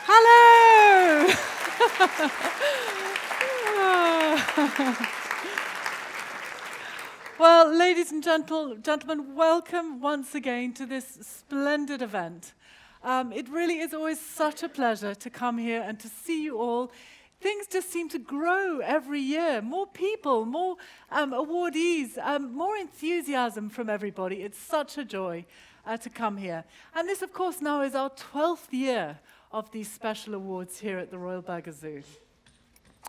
Hello! Well, ladies and gentlemen, welcome once again to this splendid event. It really is always such a pleasure to come here and to see you all. Things just seem to grow every year. More people, more awardees, more enthusiasm from everybody. It's such a joy to come here. And this, of course, now is our 12th year of these special awards here at the Royal Burger Zoo.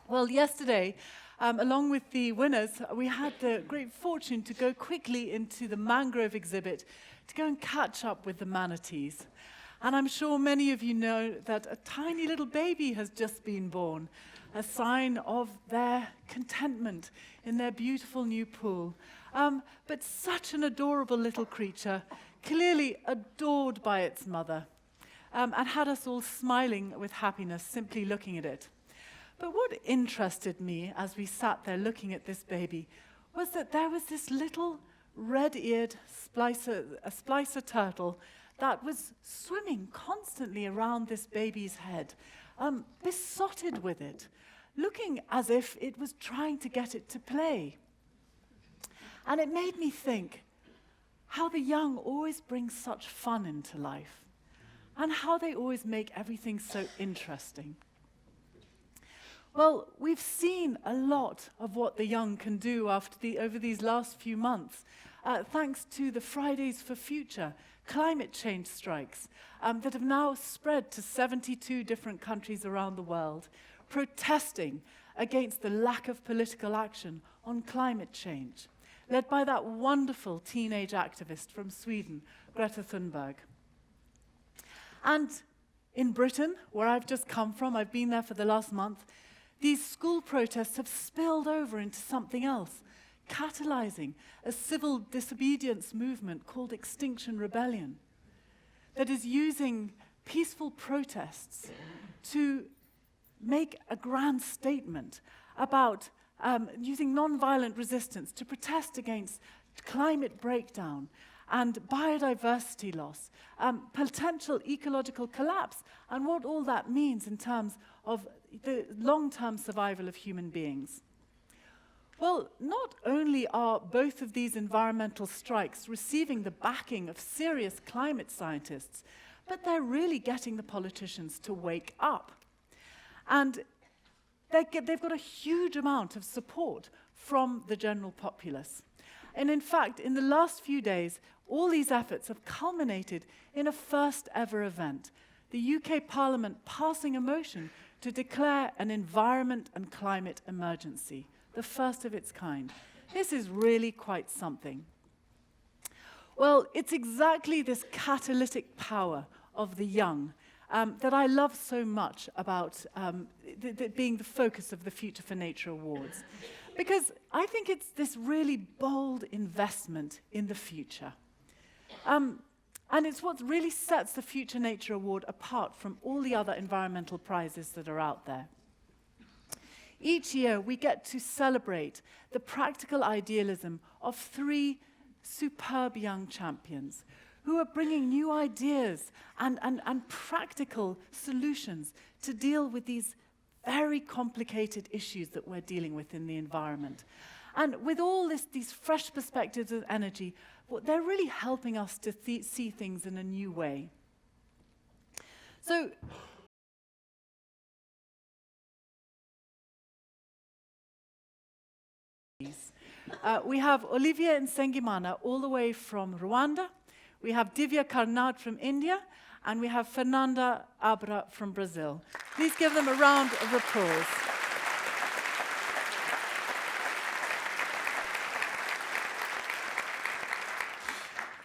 Well, yesterday, along with the winners, we had the great fortune to go quickly into the mangrove exhibit to go and catch up with the manatees. And I'm sure many of you know that a tiny little baby has just been born, a sign of their contentment in their beautiful new pool. But such an adorable little creature, clearly adored by its mother, and had us all smiling with happiness simply looking at it. But what interested me as we sat there looking at this baby was that there was this little red-eared splicer turtle that was swimming constantly around this baby's head, besotted with it, looking as if it was trying to get it to play. And it made me think how the young always bring such fun into life, and how they always make everything so interesting. Well, we've seen a lot of what the young can do over these last few months, thanks to the Fridays for Future climate change strikes that have now spread to 72 different countries around the world, protesting against the lack of political action on climate change, led by that wonderful teenage activist from Sweden, Greta Thunberg. And in Britain, where I've just come from, I've been there for the last month, these school protests have spilled over into something else, catalyzing a civil disobedience movement called Extinction Rebellion that is using peaceful protests to make a grand statement about using nonviolent resistance to protest against climate breakdown and biodiversity loss, potential ecological collapse, and what all that means in terms of the long-term survival of human beings. Well, not only are both of these environmental strikes receiving the backing of serious climate scientists, but they're really getting the politicians to wake up. And they've got a huge amount of support from the general populace. And in fact, in the last few days, all these efforts have culminated in a first ever event, the UK Parliament passing a motion to declare an environment and climate emergency, the first of its kind. This is really quite something. Well, it's exactly this catalytic power of the young that I love so much about being the focus of the Future for Nature Awards. Because I think it's this really bold investment in the future. And it's what really sets the Future Nature Award apart from all the other environmental prizes that are out there. Each year, we get to celebrate the practical idealism of 3 superb young champions who are bringing new ideas and practical solutions to deal with these very complicated issues that we're dealing with in the environment. And with all these fresh perspectives and energy, they're really helping us to see things in a new way. So, we have Olivia Nsengimana all the way from Rwanda, we have Divya Karnad from India, and we have Fernanda Abra from Brazil. Please give them a round of applause.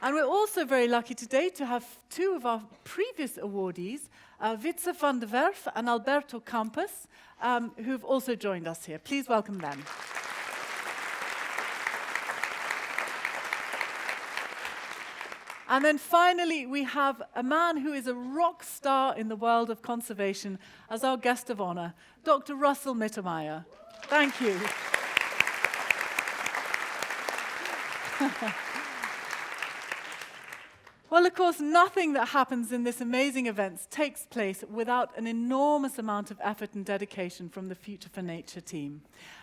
And we're also very lucky today to have 2 of our previous awardees, Witze van der Werf and Alberto Campos, who've also joined us here. Please welcome them. And then finally, we have a man who is a rock star in the world of conservation as our guest of honor, Dr. Russell Mittermeier. Thank you. Well, of course, nothing that happens in this amazing event takes place without an enormous amount of effort and dedication from the Future for Nature team.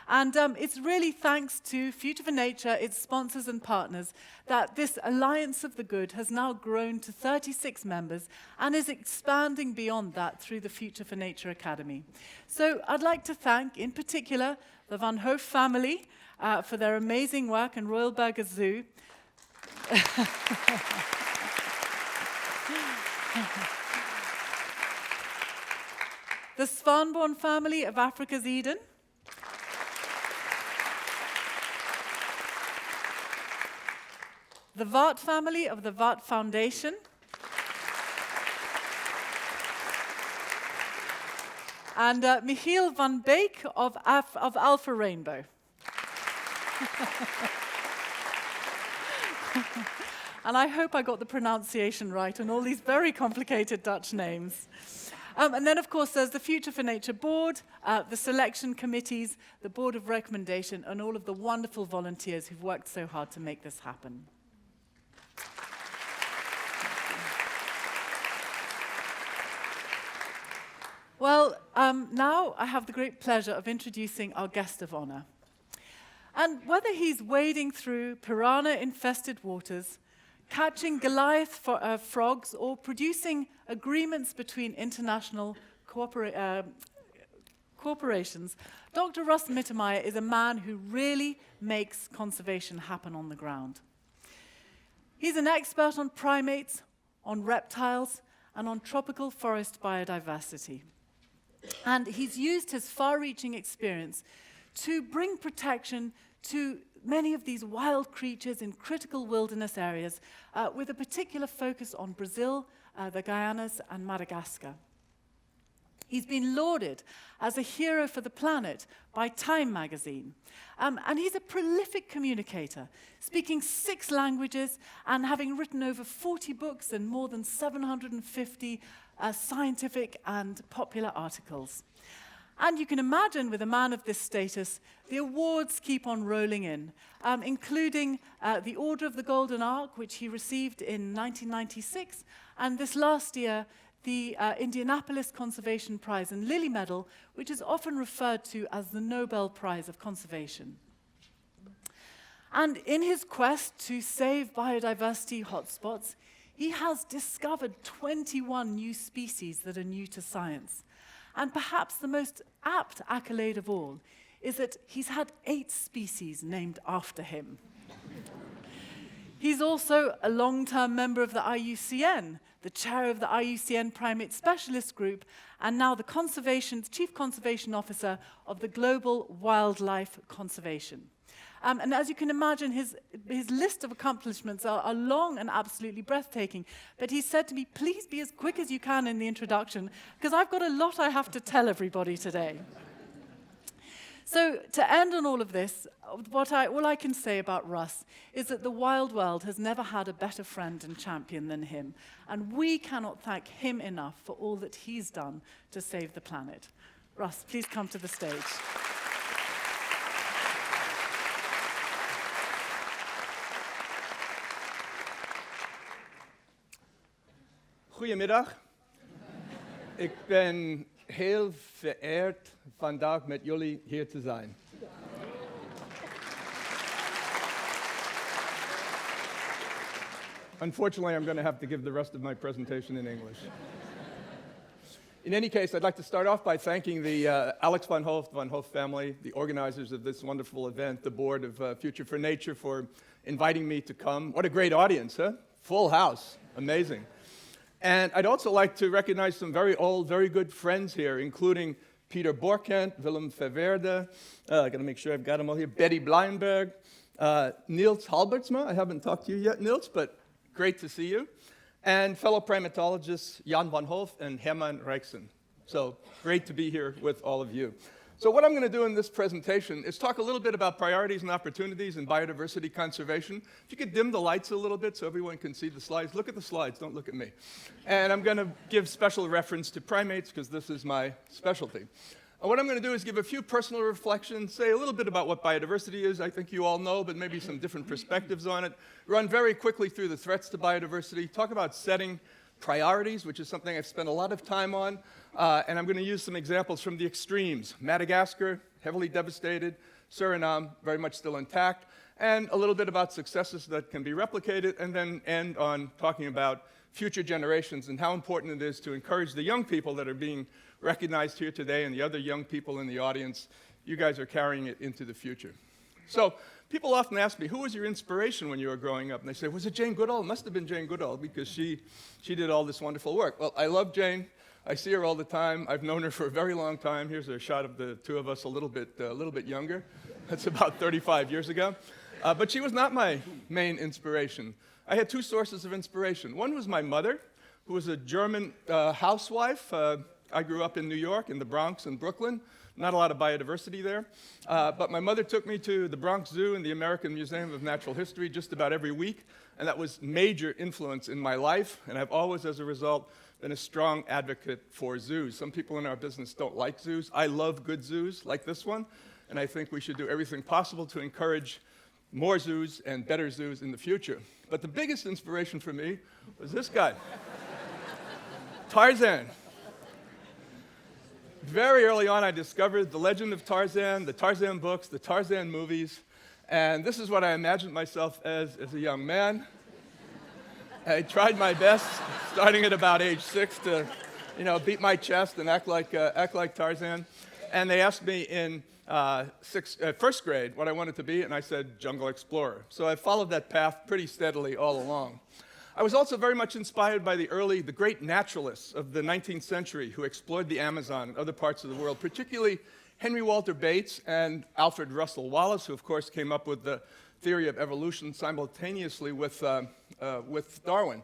And it's really thanks to Future for Nature, its sponsors and partners, that this Alliance of the Good has now grown to 36 members and is expanding beyond that through the Future for Nature Academy. So I'd like to thank, in particular, the Van Hoof family for their amazing work in Royal Burger Zoo. The Svanborn family of Africa's Eden. The Vaart family of the Vaart Foundation. And Michiel van Beek of Alpha Rainbow. And I hope I got the pronunciation right on all these very complicated Dutch names. And then, of course, there's the Future for Nature board, the selection committees, the board of recommendation, and all of the wonderful volunteers who've worked so hard to make this happen. Well, now I have the great pleasure of introducing our guest of honor. And whether he's wading through piranha-infested waters, catching Goliath frogs, or producing agreements between international corporations, Dr. Russ Mittermeier is a man who really makes conservation happen on the ground. He's an expert on primates, on reptiles, and on tropical forest biodiversity. And he's used his far-reaching experience to bring protection to many of these wild creatures in critical wilderness areas, with a particular focus on Brazil, the Guyanas, and Madagascar. He's been lauded as a hero for the planet by Time magazine. And he's a prolific communicator, speaking 6 languages and having written over 40 books and more than 750 scientific and popular articles. And you can imagine, with a man of this status, the awards keep on rolling in, including the Order of the Golden Ark, which he received in 1996, and this last year, the Indianapolis Conservation Prize and Lilly Medal, which is often referred to as the Nobel Prize of Conservation. And in his quest to save biodiversity hotspots, he has discovered 21 new species that are new to science. And perhaps the most apt accolade of all is that he's had 8 species named after him. He's also a long-term member of the IUCN, the chair of the IUCN Primate Specialist Group, and now the Chief Conservation Officer of the Global Wildlife Conservation. And as you can imagine, his list of accomplishments are long and absolutely breathtaking. But he said to me, please be as quick as you can in the introduction, because I've got a lot I have to tell everybody today. So to end on all of this, all I can say about Russ is that the wild world has never had a better friend and champion than him. And we cannot thank him enough for all that he's done to save the planet. Russ, please come to the stage. Goedemiddag. Ik ben heel vereerd vandaag met jullie hier te zijn. Unfortunately, I'm going to have to give the rest of my presentation in English. In any case, I'd like to start off by thanking the Alex van Hoof family, the organizers of this wonderful event, the board of Future for Nature, for inviting me to come. What a great audience, huh? Full house. Amazing. And I'd also like to recognize some very old, very good friends here, including Peter Borkent, Willem Verweerde, I gotta make sure I've got them all here, Betty Bleinberg, Niels Halbertsma. I haven't talked to you yet, Niels, but great to see you. And fellow primatologists Jan van Hoof and Herman Rijksen. So great to be here with all of you. So what I'm going to do in this presentation is talk a little bit about priorities and opportunities in biodiversity conservation. If you could dim the lights a little bit so everyone can see the slides. Look at the slides, don't look at me. And I'm going to give special reference to primates because this is my specialty. What I'm going to do is give a few personal reflections, say a little bit about what biodiversity is. I think you all know, but maybe some different perspectives on it. Run very quickly through the threats to biodiversity. Talk about setting priorities, which is something I've spent a lot of time on. And I'm going to use some examples from the extremes. Madagascar, heavily devastated. Suriname, very much still intact. And a little bit about successes that can be replicated. And then end on talking about future generations and how important it is to encourage the young people that are being recognized here today and the other young people in the audience. You guys are carrying it into the future. So people often ask me, who was your inspiration when you were growing up? And they say, was it Jane Goodall? It must have been Jane Goodall because she did all this wonderful work. Well, I love Jane. I see her all the time. I've known her for a very long time. Here's a shot of the two of us a little bit younger. That's about 35 years ago. But she was not my main inspiration. I had two sources of inspiration. One was my mother, who was a German housewife. I grew up in New York, in the Bronx and Brooklyn. Not a lot of biodiversity there. But my mother took me to the Bronx Zoo and the American Museum of Natural History just about every week. And that was major influence in my life. And I've always, as a result, been a strong advocate for zoos. Some people in our business don't like zoos. I love good zoos like this one. And I think we should do everything possible to encourage more zoos and better zoos in the future. But the biggest inspiration for me was this guy, Tarzan. Very early on, I discovered the legend of Tarzan, the Tarzan books, the Tarzan movies, and this is what I imagined myself as a young man. I tried my best, starting at about age 6, to, beat my chest and act like Tarzan. And they asked me in first grade what I wanted to be, and I said jungle explorer. So I followed that path pretty steadily all along. I was also very much inspired by the great naturalists of the 19th century who explored the Amazon and other parts of the world, particularly Henry Walter Bates and Alfred Russel Wallace, who of course came up with the theory of evolution simultaneously with Darwin.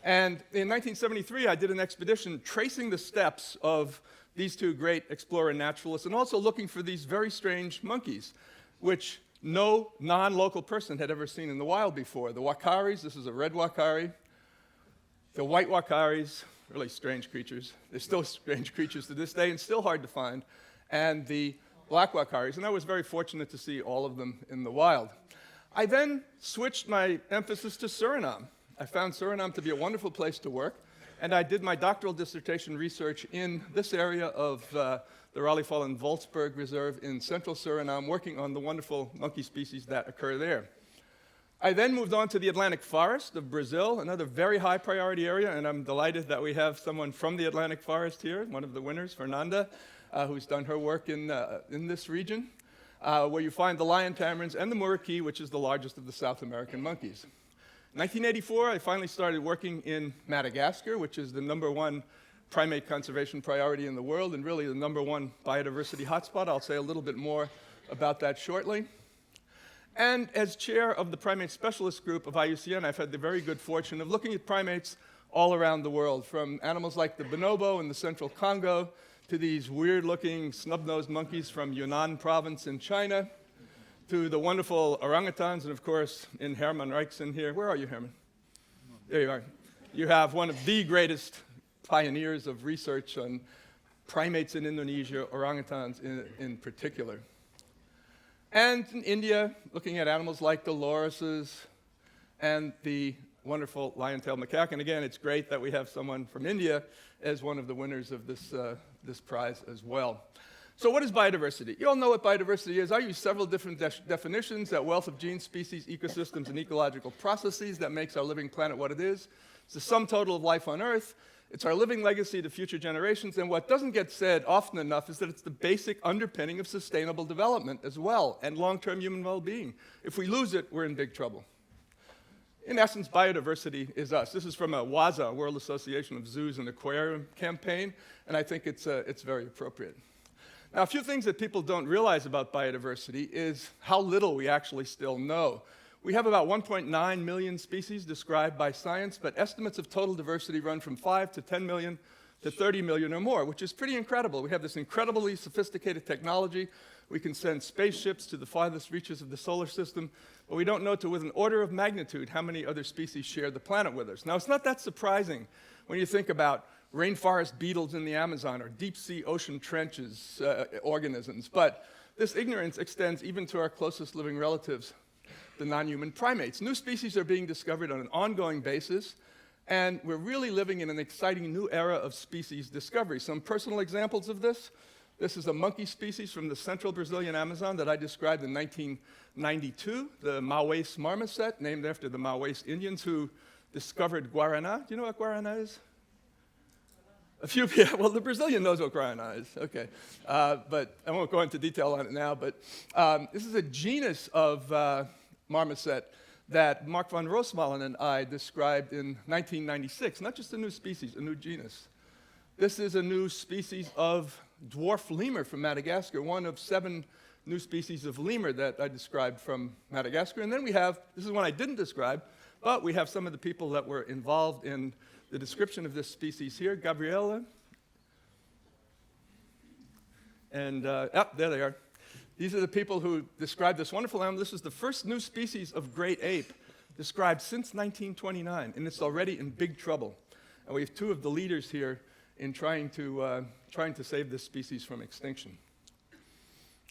And in 1973, I did an expedition tracing the steps of these two great explorer naturalists and also looking for these very strange monkeys, which no non-local person had ever seen in the wild before. The wakaris, this is a red wakari. The white wakaris, really strange creatures. They're still strange creatures to this day and still hard to find. And the black wakaris, and I was very fortunate to see all of them in the wild. I then switched my emphasis to Suriname. I found Suriname to be a wonderful place to work, and I did my doctoral dissertation research in this area of the Raleigh-Fallen-Voltsburg Reserve in central Suriname, working on the wonderful monkey species that occur there. I then moved on to the Atlantic Forest of Brazil, another very high priority area, and I'm delighted that we have someone from the Atlantic Forest here, one of the winners, Fernanda, who's done her work in this region, where you find the lion tamarins and the muriqui, which is the largest of the South American monkeys. In 1984, I finally started working in Madagascar, which is the #1 primate conservation priority in the world and really the #1 biodiversity hotspot. I'll say a little bit more about that shortly. And as chair of the primate specialist group of IUCN, I've had the very good fortune of looking at primates all around the world, from animals like the bonobo in the central Congo to these weird-looking snub-nosed monkeys from Yunnan province in China, to the wonderful orangutans, and of course, in Herman Reichsen here. Where are you, Herman? There you are. You have one of the greatest pioneers of research on primates in Indonesia, orangutans in particular. And in India, looking at animals like the lorises and the wonderful lion-tailed macaque. And again, it's great that we have someone from India as one of the winners of this prize as well. So what is biodiversity? You all know what biodiversity is. I use several different definitions: that wealth of genes, species, ecosystems, and ecological processes that makes our living planet what it is. It's the sum total of life on Earth. It's our living legacy to future generations. And what doesn't get said often enough is that it's the basic underpinning of sustainable development as well, and long-term human well-being. If we lose it, we're in big trouble. In essence, biodiversity is us. This is from a WAZA, World Association of Zoos and Aquarium campaign, and I think it's very appropriate. Now, a few things that people don't realize about biodiversity is how little we actually still know. We have about 1.9 million species described by science, but estimates of total diversity run from 5 to 10 million to 30 million or more, which is pretty incredible. We have this incredibly sophisticated technology. We can send spaceships to the farthest reaches of the solar system, but we don't know to within order of magnitude how many other species share the planet with us. Now, it's not that surprising when you think about rainforest beetles in the Amazon or deep-sea ocean trenches organisms. But this ignorance extends even to our closest living relatives, the non-human primates. New species are being discovered on an ongoing basis, and we're really living in an exciting new era of species discovery. Some personal examples of this. This is a monkey species from the central Brazilian Amazon that I described in 1992, the Maués marmoset, named after the Maués Indians who discovered guarana. Do you know what guarana is? A few people, well, the Brazilian knows what guarana is, okay. But I won't go into detail on it now, but this is a genus of marmoset that Mark van Roosmalen and I described in 1996, not just a new species, a new genus. This is a new species of dwarf lemur from Madagascar, one of 7 new species of lemur that I described from Madagascar. And then we have, this is one I didn't describe, but we have some of the people that were involved in the description of this species here, Gabriela. And, there they are. These are the people who described this wonderful animal. This is the first new species of great ape described since 1929, and it's already in big trouble. And we have 2 of the leaders here in trying to save this species from extinction.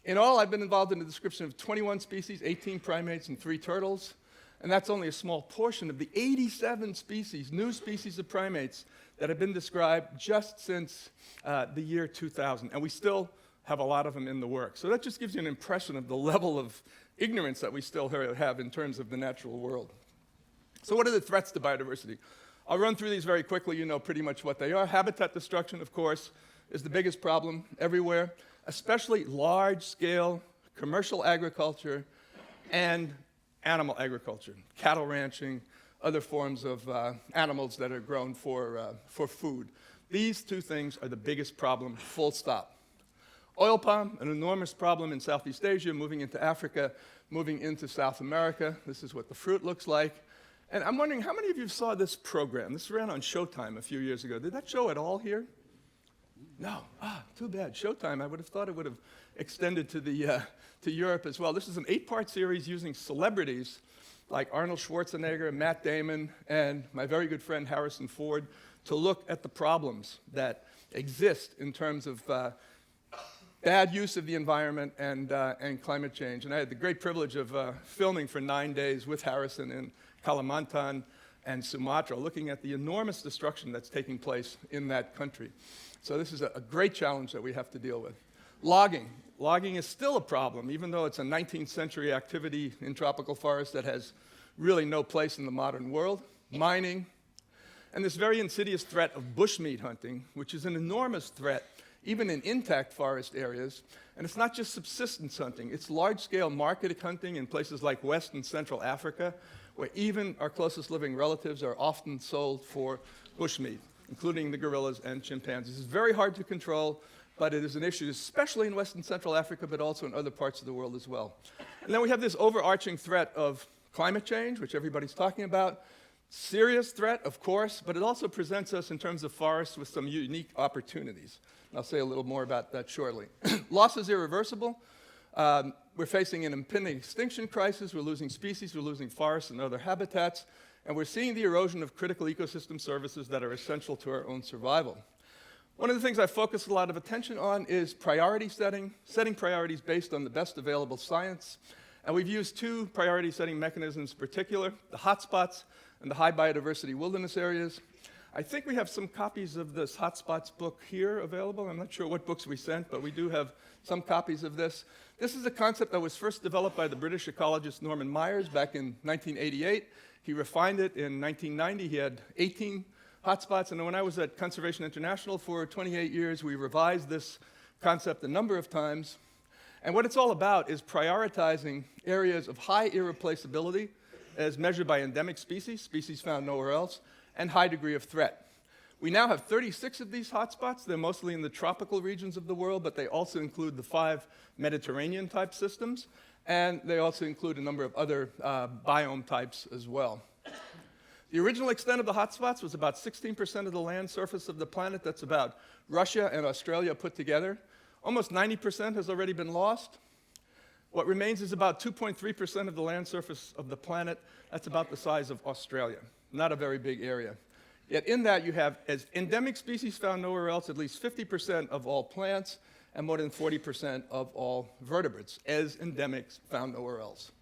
In all, I've been involved in the description of 21 species, 18 primates, and 3 turtles. And that's only a small portion of the 87 species, new species of primates, that have been described just since the year 2000. And we still have a lot of them in the works. So that just gives you an impression of the level of ignorance that we still have in terms of the natural world. So what are the threats to biodiversity? I'll run through these very quickly. You know pretty much what they are. Habitat destruction, of course, is the biggest problem everywhere, especially large-scale commercial agriculture and animal agriculture, cattle ranching, other forms of animals that are grown for food. These 2 things are the biggest problem, full stop. Oil palm, an enormous problem in Southeast Asia, moving into Africa, moving into South America. This is what the fruit looks like. And I'm wondering, how many of you saw this program? This ran on Showtime a few years ago. Did that show at all here? No. Too bad. Showtime, I would have thought it would have extended to Europe as well. This is an 8-part series using celebrities like Arnold Schwarzenegger, Matt Damon, and my very good friend Harrison Ford to look at the problems that exist in terms of bad use of the environment and climate change. And I had the great privilege of filming for 9 days with Harrison in Kalimantan and Sumatra, looking at the enormous destruction that's taking place in that country. So this is a great challenge that we have to deal with. Logging. Logging is still a problem, even though it's a 19th century activity in tropical forests that has really no place in the modern world. Mining. And this very insidious threat of bushmeat hunting, which is an enormous threat even in intact forest areas. And it's not just subsistence hunting, it's large-scale market hunting in places like West and Central Africa, where even our closest living relatives are often sold for bushmeat, including the gorillas and chimpanzees. It's very hard to control, but it is an issue, especially in West and Central Africa, but also in other parts of the world as well. And then we have this overarching threat of climate change, which everybody's talking about. Serious threat, of course, but it also presents us in terms of forests with some unique opportunities. I'll say a little more about that shortly. Loss is irreversible. We're facing an impending extinction crisis. We're losing species, we're losing forests and other habitats, and we're seeing the erosion of critical ecosystem services that are essential to our own survival. One of the things I focus a lot of attention on is priority setting priorities based on the best available science. And we've used 2 priority setting mechanisms in particular, the hotspots and the high biodiversity wilderness areas. I think we have some copies of this Hotspots book here available. I'm not sure what books we sent, but we do have some copies of this. This is a concept that was first developed by the British ecologist Norman Myers back in 1988. He refined it in 1990. He had 18 hotspots, and when I was at Conservation International for 28 years, we revised this concept a number of times. And what it's all about is prioritizing areas of high irreplaceability as measured by endemic species found nowhere else, and high degree of threat. We now have 36 of these hotspots. They're mostly in the tropical regions of the world, but they also include the 5 Mediterranean-type systems, and they also include a number of other biome types as well. The original extent of the hotspots was about 16% of the land surface of the planet. That's about Russia and Australia put together. Almost 90% has already been lost. What remains is about 2.3% of the land surface of the planet. That's about the size of Australia. Not a very big area. Yet in that you have, as endemic species found nowhere else, at least 50% of all plants and more than 40% of all vertebrates as endemics found nowhere else.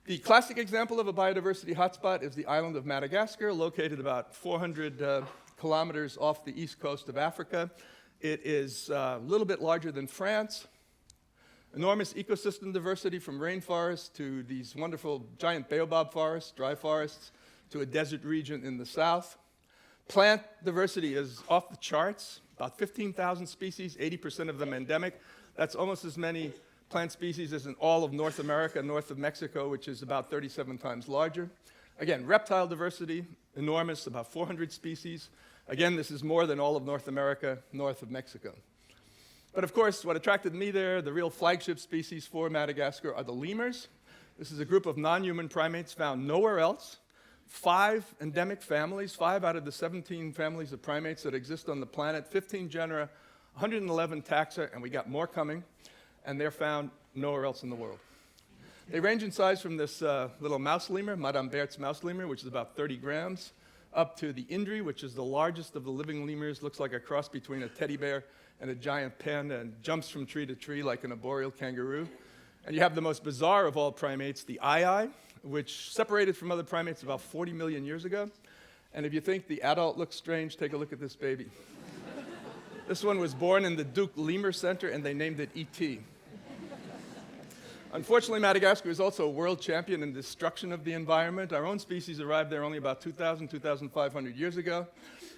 The classic example of a biodiversity hotspot is the island of Madagascar, located about 400 kilometers off the east coast of Africa. It is a little bit larger than France. Enormous ecosystem diversity, from rainforests to these wonderful giant baobab forests, dry forests, to a desert region in the south. Plant diversity is off the charts, about 15,000 species, 80% of them endemic. That's almost as many plant species as in all of North America, north of Mexico, which is about 37 times larger. Again, reptile diversity, enormous, about 400 species. Again, this is more than all of North America, north of Mexico. But of course, what attracted me there, the real flagship species for Madagascar, are the lemurs. This is a group of non-human primates found nowhere else. 5 endemic families, 5 out of the 17 families of primates that exist on the planet, 15 genera, 111 taxa, and we got more coming, and they're found nowhere else in the world. They range in size from this little mouse lemur, Madame Bert's mouse lemur, which is about 30 grams, up to the Indri, which is the largest of the living lemurs, looks like a cross between a teddy bear and a giant panda, and jumps from tree to tree like an arboreal kangaroo. And you have the most bizarre of all primates, the ai, which separated from other primates about 40 million years ago. And if you think the adult looks strange, take a look at this baby. This one was born in the Duke Lemur Center, and they named it E.T. Unfortunately, Madagascar is also a world champion in destruction of the environment. Our own species arrived there only about 2,000, 2,500 years ago.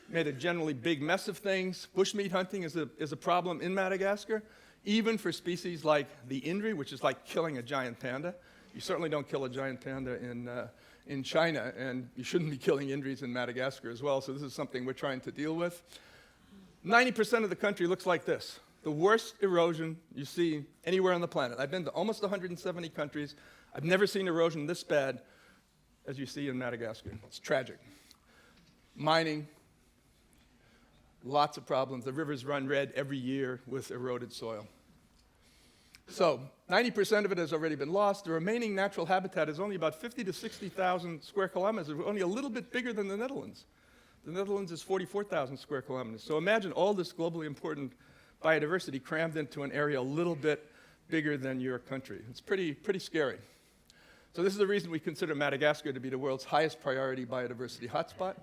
Made a generally big mess of things. Bushmeat hunting is a problem in Madagascar, even for species like the Indri, which is like killing a giant panda. You certainly don't kill a giant panda in China, and you shouldn't be killing Indris in Madagascar as well, so this is something we're trying to deal with. 90% of the country looks like this. The worst erosion you see anywhere on the planet. I've been to almost 170 countries. I've never seen erosion this bad as you see in Madagascar. It's tragic. Mining, lots of problems. The rivers run red every year with eroded soil. So 90% of it has already been lost. The remaining natural habitat is only about 50 to 60,000 square kilometers, only a little bit bigger than the Netherlands. The Netherlands is 44,000 square kilometers. So imagine all this globally important biodiversity crammed into an area a little bit bigger than your country. It's pretty scary. So this is the reason we consider Madagascar to be the world's highest priority biodiversity hotspot.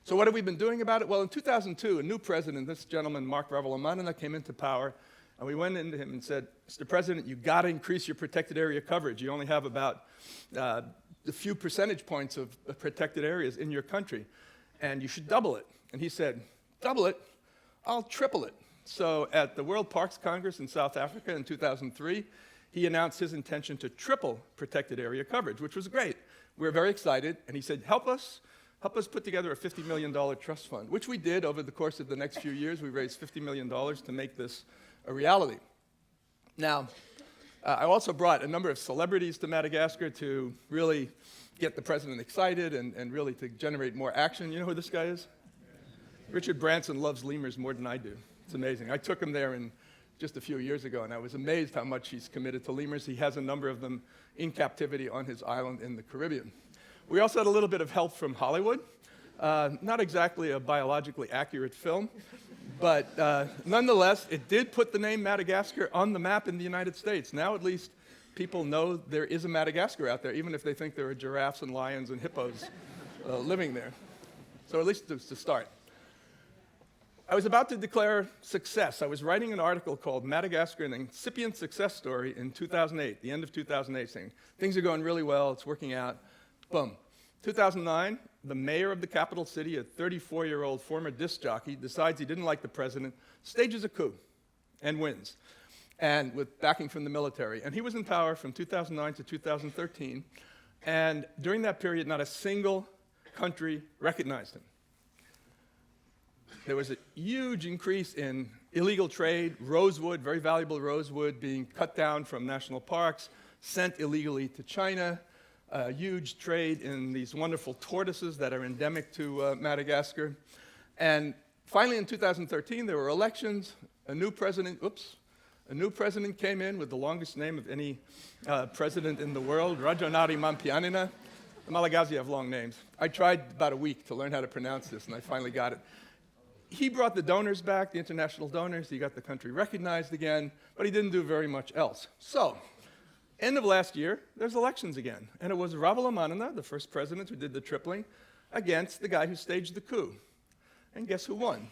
So what have we been doing about it? Well, in 2002, a new president, this gentleman, Mark Ravalomanana, came into power. And we went into him and said, Mr. President, you've got to increase your protected area coverage. You only have about a few percentage points of protected areas in your country, and you should double it. And he said, double it? I'll triple it. So at the World Parks Congress in South Africa in 2003, he announced his intention to triple protected area coverage, which was great. We were very excited, and he said, help us put together a $50 million trust fund, which we did over the course of the next few years. We raised $50 million to make this a reality. Now, I also brought a number of celebrities to Madagascar to really get the president excited and really to generate more action. You know who this guy is? Richard Branson loves lemurs more than I do. It's amazing. I took him there just a few years ago, and I was amazed how much he's committed to lemurs. He has a number of them in captivity on his island in the Caribbean. We also had a little bit of help from Hollywood. Not exactly a biologically accurate film, but nonetheless, it did put the name Madagascar on the map in the United States. Now at least people know there is a Madagascar out there, even if they think there are giraffes and lions and hippos living there. So at least to start. I was about to declare success. I was writing an article called Madagascar, an Incipient Success Story in 2008, the end of 2008, saying things are going really well, it's working out. Boom. 2009, the mayor of the capital city, a 34-year-old former disc jockey, decides he didn't like the president, stages a coup, and wins, and with backing from the military. And he was in power from 2009 to 2013, and during that period, not a single country recognized him. There was a huge increase in illegal trade, rosewood, very valuable rosewood, being cut down from national parks, sent illegally to China, a huge trade in these wonderful tortoises that are endemic to Madagascar. And finally, in 2013, there were elections. A new president came in with the longest name of any president in the world, Rajanari Mampianina. The Malagasy have long names. I tried about a week to learn how to pronounce this, and I finally got it. He brought the donors back, the international donors. He got the country recognized again, but he didn't do very much else. So, end of last year, there's elections again. And it was Ravalomanana, the first president who did the tripling, against the guy who staged the coup. And guess who won?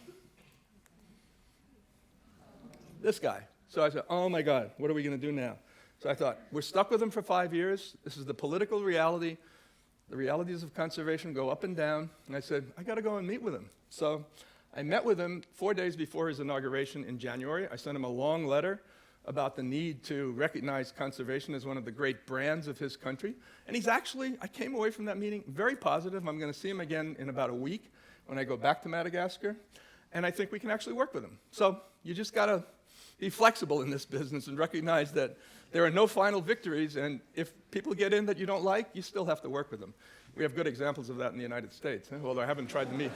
This guy. So I said, oh my God, what are we going to do now? So I thought, we're stuck with him for 5 years. This is the political reality. The realities of conservation go up and down. And I said, I got to go and meet with him. So I met with him 4 days before his inauguration in January. I sent him a long letter about the need to recognize conservation as one of the great brands of his country. And he's actually, I came away from that meeting very positive. I'm going to see him again in about a week when I go back to Madagascar. And I think we can actually work with him. So you just got to be flexible in this business and recognize that there are no final victories. And if people get in that you don't like, you still have to work with them. We have good examples of that in the United States. Although I haven't tried to meet.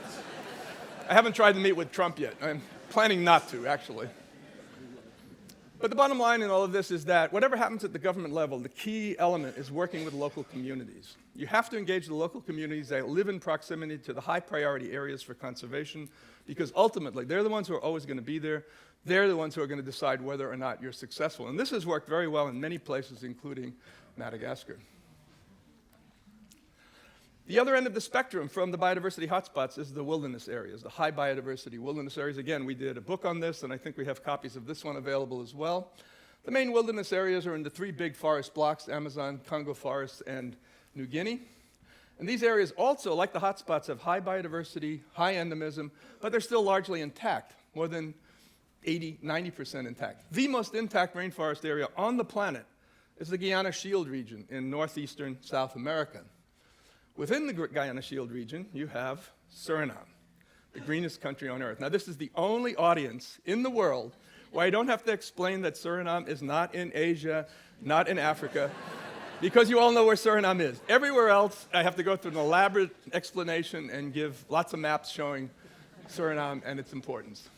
I haven't tried to meet with Trump yet. I'm planning not to, actually. But the bottom line in all of this is that whatever happens at the government level, the key element is working with local communities. You have to engage the local communities that live in proximity to the high priority areas for conservation, because ultimately they're the ones who are always going to be there. They're the ones who are going to decide whether or not you're successful. And this has worked very well in many places, including Madagascar. The other end of the spectrum from the biodiversity hotspots is the wilderness areas, the high biodiversity wilderness areas. Again, we did a book on this, and I think we have copies of this one available as well. The main wilderness areas are in the 3 big forest blocks, Amazon, Congo forests, and New Guinea. And these areas also, like the hotspots, have high biodiversity, high endemism, but they're still largely intact, more than 80, 90% intact. The most intact rainforest area on the planet is the Guiana Shield region in northeastern South America. Within the Guiana Shield region, you have Suriname, the greenest country on earth. Now, this is the only audience in the world where I don't have to explain that Suriname is not in Asia, not in Africa, because you all know where Suriname is. Everywhere else, I have to go through an elaborate explanation and give lots of maps showing Suriname and its importance.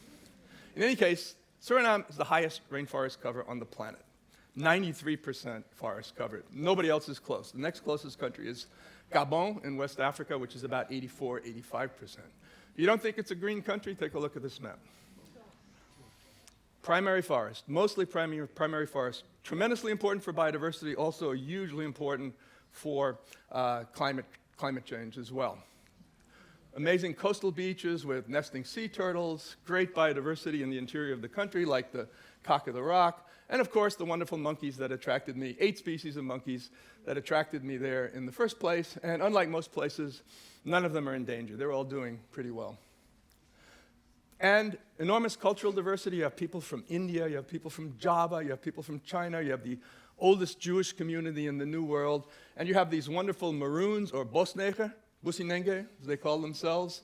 In any case, Suriname is the highest rainforest cover on the planet. 93% forest covered. Nobody else is close. The next closest country is Gabon in West Africa, which is about 84, 85%. If you don't think it's a green country, take a look at this map. Primary forest, mostly primary forest, tremendously important for biodiversity, also hugely important for climate change as well. Amazing coastal beaches with nesting sea turtles, great biodiversity in the interior of the country, like the cock of the rock, and of course the wonderful monkeys that attracted me, 8 species of monkeys that attracted me there in the first place, and unlike most places, none of them are in danger. They're all doing pretty well. And enormous cultural diversity. You have people from India, you have people from Java, you have people from China, you have the oldest Jewish community in the New World, and you have these wonderful Maroons, or Bosnege, Businenge, as they call themselves,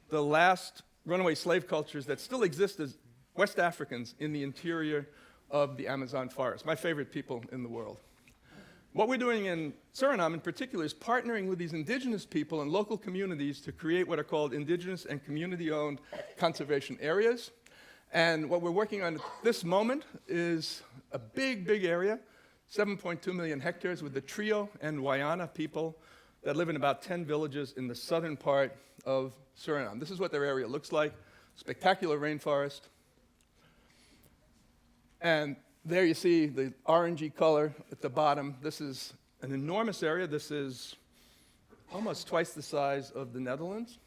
the last runaway slave cultures that still exist as West Africans in the interior of the Amazon forest, my favorite people in the world. What we're doing in Suriname in particular is partnering with these indigenous people and local communities to create what are called indigenous and community-owned conservation areas. And what we're working on at this moment is a big, big area, 7.2 million hectares, with the Trio and Wayana people that live in about 10 villages in the southern part of Suriname. This is what their area looks like, spectacular rainforest. And there you see the orangey color at the bottom. This is an enormous area. This is almost twice the size of the Netherlands.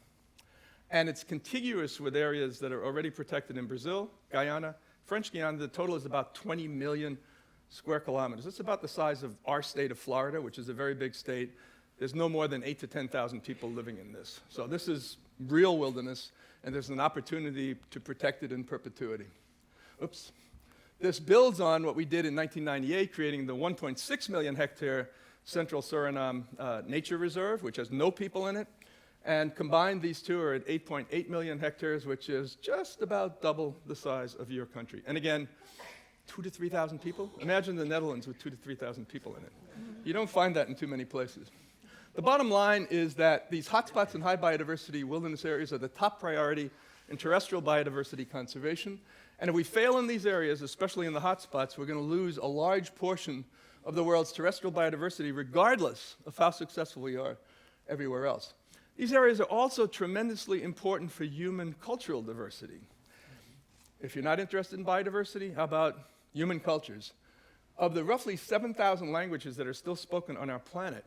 And it's contiguous with areas that are already protected in Brazil, Guyana, French Guiana. The total is about 20 million square kilometers. It's about the size of our state of Florida, which is a very big state. There's no more than 8,000 to 10,000 people living in this. So this is real wilderness, and there's an opportunity to protect it in perpetuity. Oops. This builds on what we did in 1998, creating the 1.6 million hectare Central Suriname Nature Reserve, which has no people in it. And combined, these two are at 8.8 million hectares, which is just about double the size of your country. And again, 2,000 to 3,000 people. Imagine the Netherlands with 2,000 to 3,000 people in it. You don't find that in too many places. The bottom line is that these hotspots and high biodiversity wilderness areas are the top priority in terrestrial biodiversity conservation. And if we fail in these areas, especially in the hotspots, we're going to lose a large portion of the world's terrestrial biodiversity, regardless of how successful we are everywhere else. These areas are also tremendously important for human cultural diversity. If you're not interested in biodiversity, how about human cultures? Of the roughly 7,000 languages that are still spoken on our planet,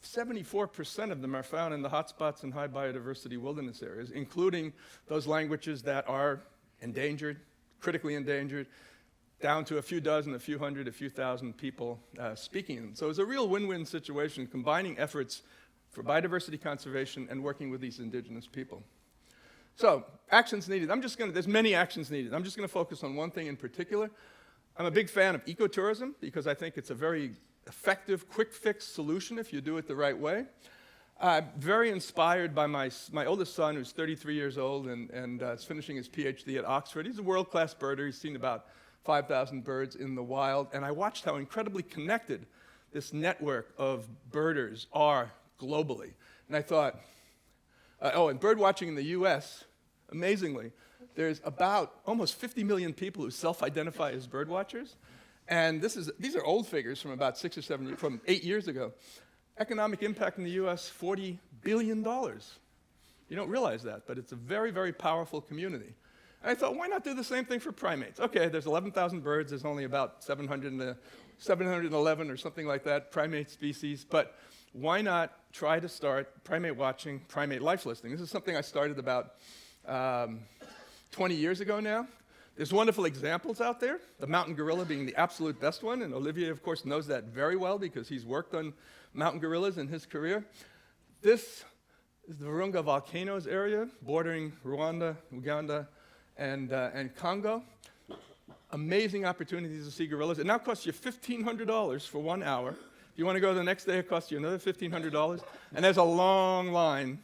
74% of them are found in the hotspots and high biodiversity wilderness areas, including those languages that are endangered, critically endangered, down to a few dozen, a few hundred, a few thousand people speaking them. So it's a real win-win situation, combining efforts for biodiversity conservation and working with these indigenous people. So, actions needed. There's many actions needed. I'm just going to focus on one thing in particular. I'm a big fan of ecotourism because I think it's a very effective, quick-fix solution if you do it the right way. Very inspired by my oldest son, who's 33 years old and is finishing his PhD at Oxford. He's a world-class birder. He's seen about 5,000 birds in the wild, and I watched how incredibly connected this network of birders are globally. And I thought, and bird watching in the US, amazingly, there's about almost 50 million people who self-identify as bird watchers. And these are old figures from about 6 or 7 years, from 8 years ago. Economic impact in the US, $40 billion. You don't realize that, but it's a very, very powerful community. And I thought, why not do the same thing for primates? Okay, there's 11,000 birds, there's only about 711 or something like that, primate species, but why not try to start primate watching, primate life listing? This is something I started about 20 years ago now. There's wonderful examples out there, the mountain gorilla being the absolute best one, and Olivier, of course, knows that very well because he's worked on mountain gorillas in his career. This is the Virunga Volcanoes area, bordering Rwanda, Uganda, and Congo. Amazing opportunities to see gorillas. It now costs you $1,500 for 1 hour. If you want to go the next day, it costs you another $1,500. And there's a long line.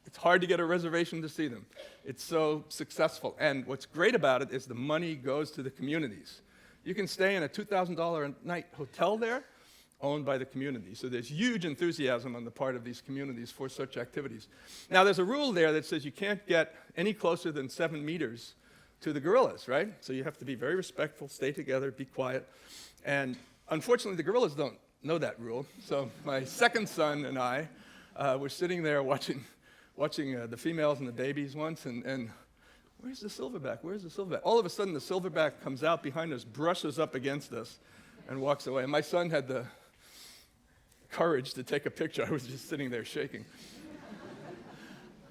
It's hard to get a reservation to see them. It's so successful. And what's great about it is the money goes to the communities. You can stay in a $2,000 a night hotel there, owned by the community. So there's huge enthusiasm on the part of these communities for such activities. Now, there's a rule there that says you can't get any closer than 7 meters to the gorillas, right? So you have to be very respectful, stay together, be quiet. And unfortunately, the gorillas don't know that rule. So my second son and I were sitting there watching the females and the babies once, and where's the silverback? Where's the silverback? All of a sudden, the silverback comes out behind us, brushes up against us, and walks away. And my son had the courage to take a picture. I was just sitting there shaking.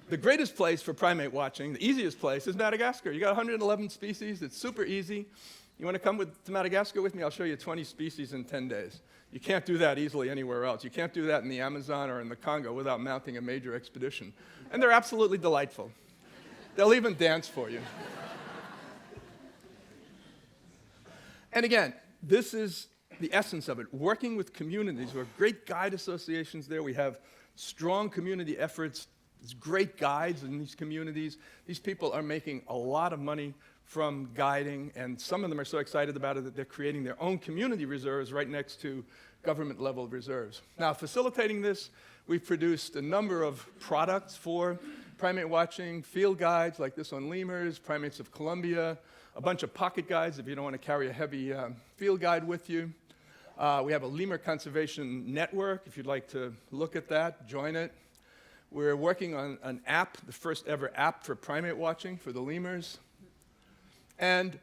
The greatest place for primate watching, the easiest place, is Madagascar. You got 111 species. It's super easy. You want to come to Madagascar with me? I'll show you 20 species in 10 days. You can't do that easily anywhere else. You can't do that in the Amazon or in the Congo without mounting a major expedition. And they're absolutely delightful. They'll even dance for you. And again, this is the essence of it, working with communities. We have great guide associations there. We have strong community efforts. There's great guides in these communities. These people are making a lot of money from guiding, and some of them are so excited about it that they're creating their own community reserves right next to government-level reserves. Now, facilitating this, we've produced a number of products for primate watching, field guides like this on lemurs, primates of Colombia, a bunch of pocket guides if you don't want to carry a heavy field guide with you. We have a lemur conservation network. If you'd like to look at that, join it. We're working on an app, the first ever app for primate watching for the lemurs. And,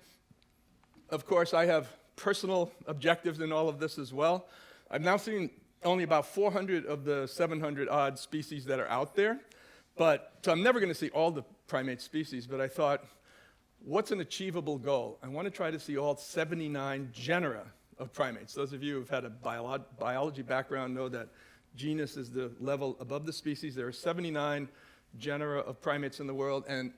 of course, I have personal objectives in all of this as well. I've now seen only about 400 of the 700-odd species that are out there. So I'm never going to see all the primate species, but I thought, what's an achievable goal? I want to try to see all 79 genera of primates. Those of you who've had a biology background know that genus is the level above the species. There are 79 genera of primates in the world, and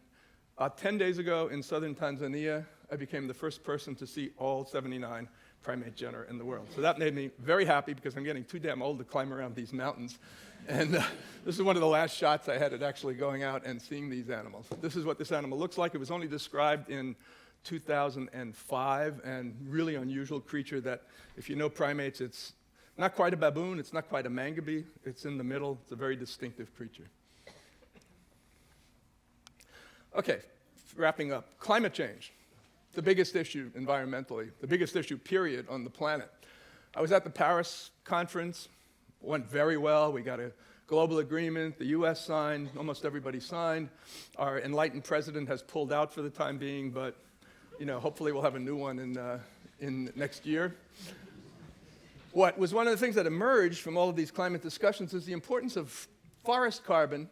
about 10 days ago in southern Tanzania, I became the first person to see all 79 primate genera in the world. So that made me very happy because I'm getting too damn old to climb around these mountains. And this is one of the last shots I had at actually going out and seeing these animals. This is what this animal looks like. It was only described in 2005, and really unusual creature that, if you know primates, it's not quite a baboon, it's not quite a mangabey, it's in the middle. It's a very distinctive creature. Okay, wrapping up. Climate change, the biggest issue environmentally, the biggest issue, period, on the planet. I was at the Paris conference, went very well. We got a global agreement, the US signed, almost everybody signed. Our enlightened president has pulled out for the time being, but hopefully we'll have a new one in next year. What was one of the things that emerged from all of these climate discussions is the importance of forest carbon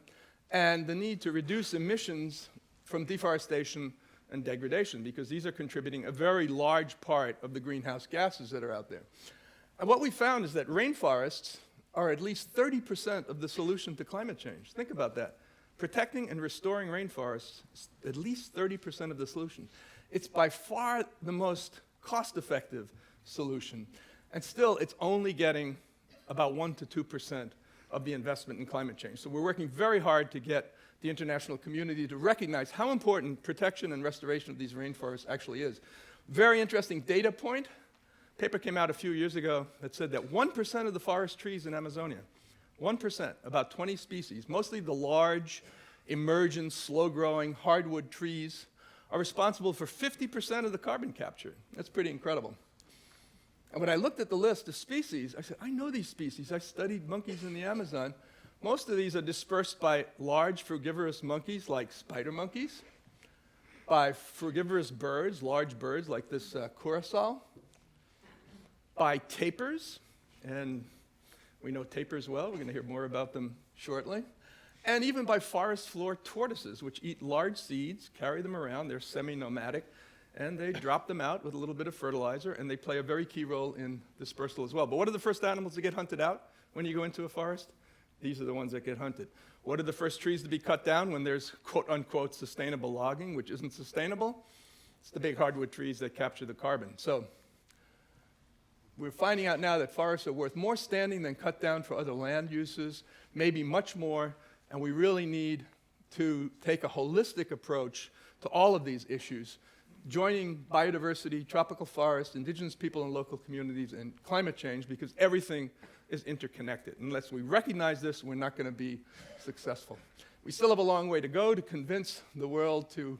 and the need to reduce emissions from deforestation and degradation, because these are contributing a very large part of the greenhouse gases that are out there. And what we found is that rainforests are at least 30% of the solution to climate change. Think about that. Protecting and restoring rainforests is at least 30% of the solution. It's by far the most cost-effective solution. And still, it's only getting about 1 to 2% of the investment in climate change. So we're working very hard to get the international community to recognize how important protection and restoration of these rainforests actually is. Very interesting data point. Paper came out a few years ago that said that 1% of the forest trees in Amazonia, 1%, about 20 species, mostly the large, emergent, slow-growing hardwood trees, are responsible for 50% of the carbon capture. That's pretty incredible. And when I looked at the list of species, I said, I know these species. I studied monkeys in the Amazon. Most of these are dispersed by large frugivorous monkeys like spider monkeys, by frugivorous birds, large birds like this curassow, by tapirs, and we know tapirs well. We're going to hear more about them shortly. And even by forest floor tortoises, which eat large seeds, carry them around. They're semi-nomadic, and they drop them out with a little bit of fertilizer, and they play a very key role in dispersal as well. But what are the first animals to get hunted out when you go into a forest? These are the ones that get hunted. What are the first trees to be cut down when there's quote-unquote sustainable logging, which isn't sustainable? It's the big hardwood trees that capture the carbon. So we're finding out now that forests are worth more standing than cut down for other land uses, maybe much more, and we really need to take a holistic approach to all of these issues, joining biodiversity, tropical forests, indigenous people and local communities, and climate change, because everything is interconnected. Unless we recognize this, we're not going to be successful. We still have a long way to go to convince the world to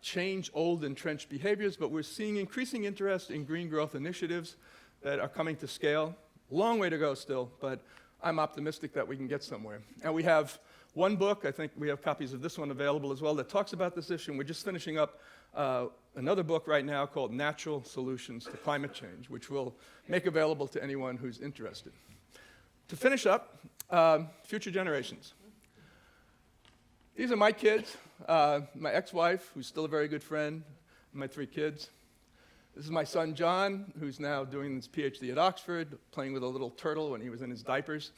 change old entrenched behaviors, but we're seeing increasing interest in green growth initiatives that are coming to scale. Long way to go still, but I'm optimistic that we can get somewhere. And we have one book, I think we have copies of this one available as well, that talks about this issue. And we're just finishing up another book right now called Natural Solutions to Climate Change, which we'll make available to anyone who's interested. To finish up, future generations. These are my kids, my ex-wife, who's still a very good friend, and my 3 kids. This is my son, John, who's now doing his PhD at Oxford, playing with a little turtle when he was in his diapers.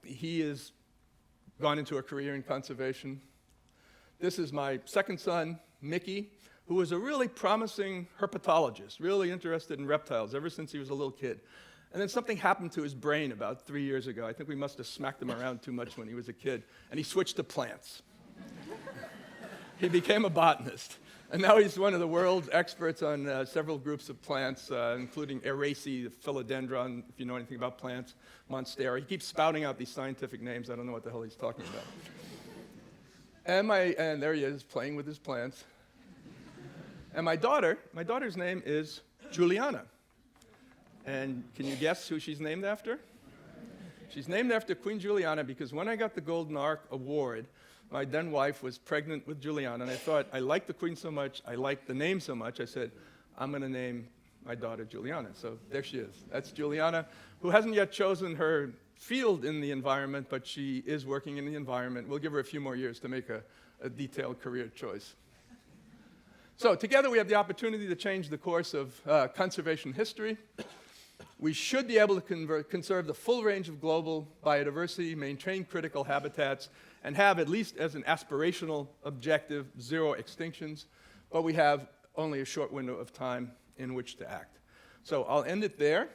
He has gone into a career in conservation. This is my second son, Mickey, who was a really promising herpetologist, really interested in reptiles ever since he was a little kid. And then something happened to his brain about 3 years ago. I think we must have smacked him around too much when he was a kid, and he switched to plants. He became a botanist. And now he's one of the world's experts on several groups of plants, including Eraceae, the philodendron, if you know anything about plants, Monstera. He keeps spouting out these scientific names. I don't know what the hell he's talking about. And there he is, playing with his plants. And my daughter's name is Juliana. And can you guess who she's named after? She's named after Queen Juliana because when I got the Golden Ark Award, my then wife was pregnant with Juliana, and I thought, I like the Queen so much, I like the name so much, I said, I'm going to name my daughter Juliana. So there she is. That's Juliana, who hasn't yet chosen her field in the environment, but she is working in the environment. We'll give her a few more years to make a detailed career choice. So together we have the opportunity to change the course of conservation history. We should be able to conserve the full range of global biodiversity, maintain critical habitats, and have, at least as an aspirational objective, 0 extinctions. But we have only a short window of time in which to act. So I'll end it there,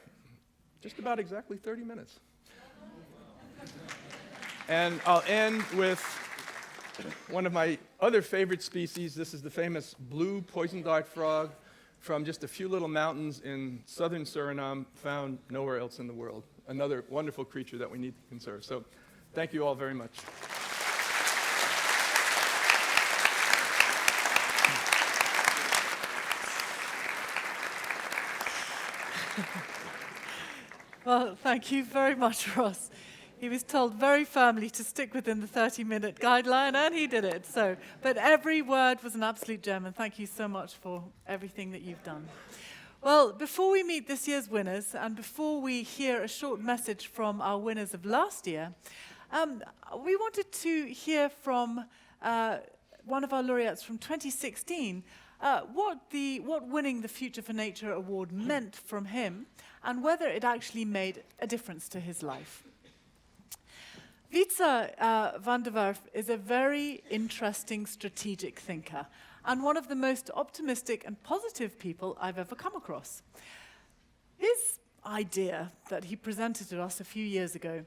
just about exactly 30 minutes. And I'll end with one of my other favorite species. This is the famous blue poison dart frog from just a few little mountains in southern Suriname, found nowhere else in the world. Another wonderful creature that we need to conserve. So thank you all very much. Well, thank you very much, Ross. He was told very firmly to stick within the 30-minute guideline, and he did it. But every word was an absolute gem, and thank you so much for everything that you've done. Well, before we meet this year's winners, and before we hear a short message from our winners of last year, we wanted to hear from one of our laureates from 2016, what winning the Future for Nature Award meant from him, and whether it actually made a difference to his life. Wietse van der Werf is a very interesting strategic thinker and one of the most optimistic and positive people I've ever come across. His idea that he presented to us a few years ago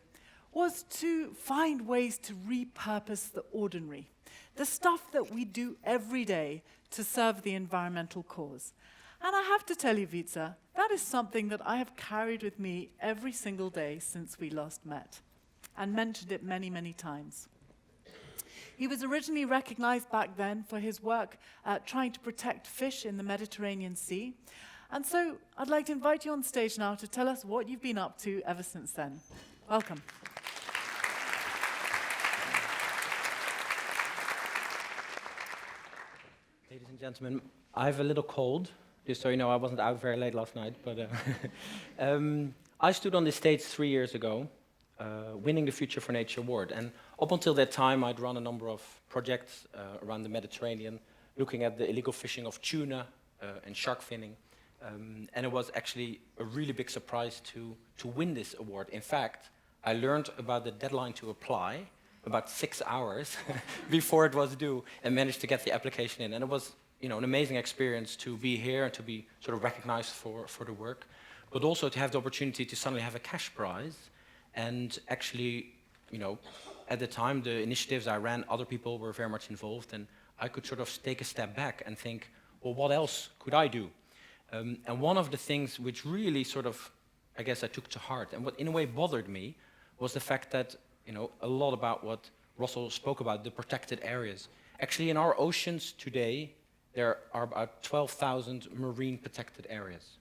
was to find ways to repurpose the ordinary, the stuff that we do every day to serve the environmental cause. And I have to tell you, Wietse, that is something that I have carried with me every single day since we last met, and mentioned it many, many times. He was originally recognized back then for his work trying to protect fish in the Mediterranean Sea. And so I'd like to invite you on stage now to tell us what you've been up to ever since then. Welcome. Ladies and gentlemen, I have a little cold, just so you know. I wasn't out very late last night, but I stood on this stage 3 years ago, winning the Future for Nature Award. And up until that time, I'd run a number of projects around the Mediterranean, looking at the illegal fishing of tuna and shark finning. And it was actually a really big surprise to win this award. In fact, I learned about the deadline to apply about 6 hours before it was due, and managed to get the application in. And it was, an amazing experience to be here and to be sort of recognized for the work, but also to have the opportunity to suddenly have a cash prize. And actually, at the time, the initiatives I ran, other people were very much involved, and I could sort of take a step back and think, well, what else could I do? And one of the things which really sort of, I guess, I took to heart, and what in a way bothered me, was the fact that, a lot about what Russell spoke about, the protected areas. Actually, in our oceans today, there are about 12,000 marine protected areas.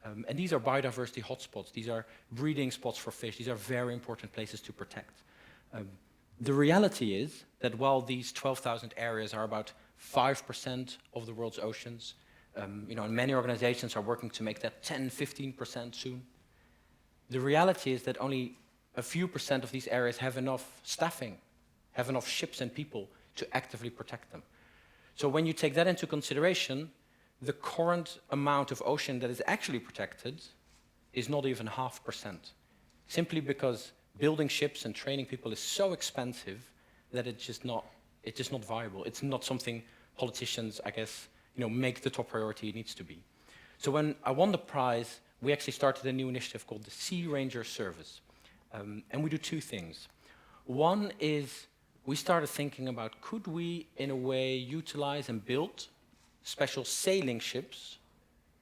And these are biodiversity hotspots. These are breeding spots for fish. These are very important places to protect. The reality is that while these 12,000 areas are about 5% of the world's oceans, and many organizations are working to make that 10, 15% soon, the reality is that only a few percent of these areas have enough staffing, have enough ships and people to actively protect them. So when you take that into consideration, the current amount of ocean that is actually protected is not even 0.5%, simply because building ships and training people is so expensive that it's just not viable. It's not something politicians, I guess, make the top priority it needs to be. So when I won the prize, we actually started a new initiative called the Sea Ranger Service. And we do two things. One is we started thinking about, could we, in a way, utilize and build special sailing ships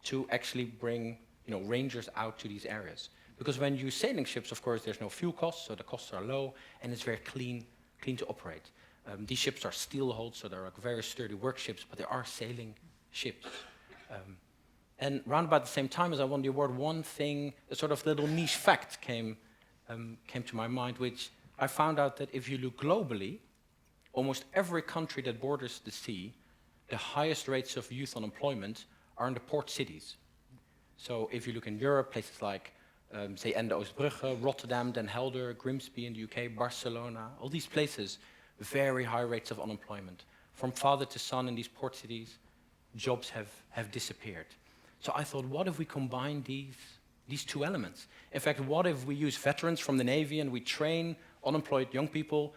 to actually bring, rangers out to these areas? Because when you use sailing ships, of course, there's no fuel costs, so the costs are low, and it's very clean to operate. These ships are steel-hulled, so they're like very sturdy work ships, but they are sailing ships. And around about the same time as I won the award, one thing, a sort of little niche fact came to my mind, which I found out that if you look globally, almost every country that borders the sea, the highest rates of youth unemployment are in the port cities. So if you look in Europe, places like, say, Ende-Oostbrugge, Rotterdam, Den Helder, Grimsby in the UK, Barcelona, all these places, very high rates of unemployment. From father to son in these port cities, jobs have disappeared. So I thought, what if we combine these two elements? In fact, what if we use veterans from the Navy and we train unemployed young people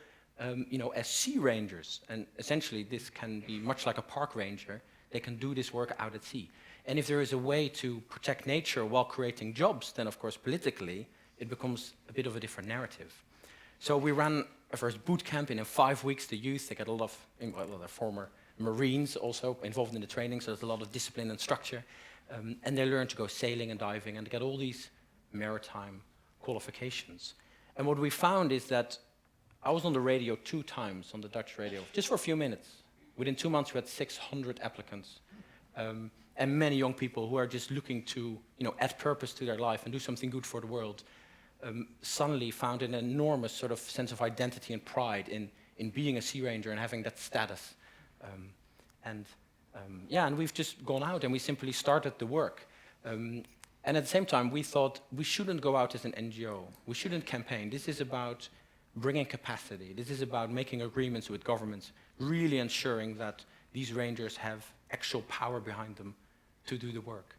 as sea rangers? And essentially, this can be much like a park ranger. They can do this work out at sea. And if there is a way to protect nature while creating jobs, then of course, politically, it becomes a bit of a different narrative. So we ran a first boot camp, and in 5 weeks, the youth, they get a lot of former Marines also involved in the training, so there's a lot of discipline and structure. And they learn to go sailing and diving and get all these maritime qualifications. And what we found is that I was on the radio 2 times, on the Dutch radio, just for a few minutes. Within 2 months, we had 600 applicants. and many young people who are just looking to, add purpose to their life and do something good for the world, suddenly found an enormous sort of sense of identity and pride in being a Sea Ranger and having that status. And we've just gone out and we simply started the work. And at the same time, we thought we shouldn't go out as an NGO. We shouldn't campaign. This is about bringing capacity. This is about making agreements with governments, really ensuring that these rangers have actual power behind them to do the work.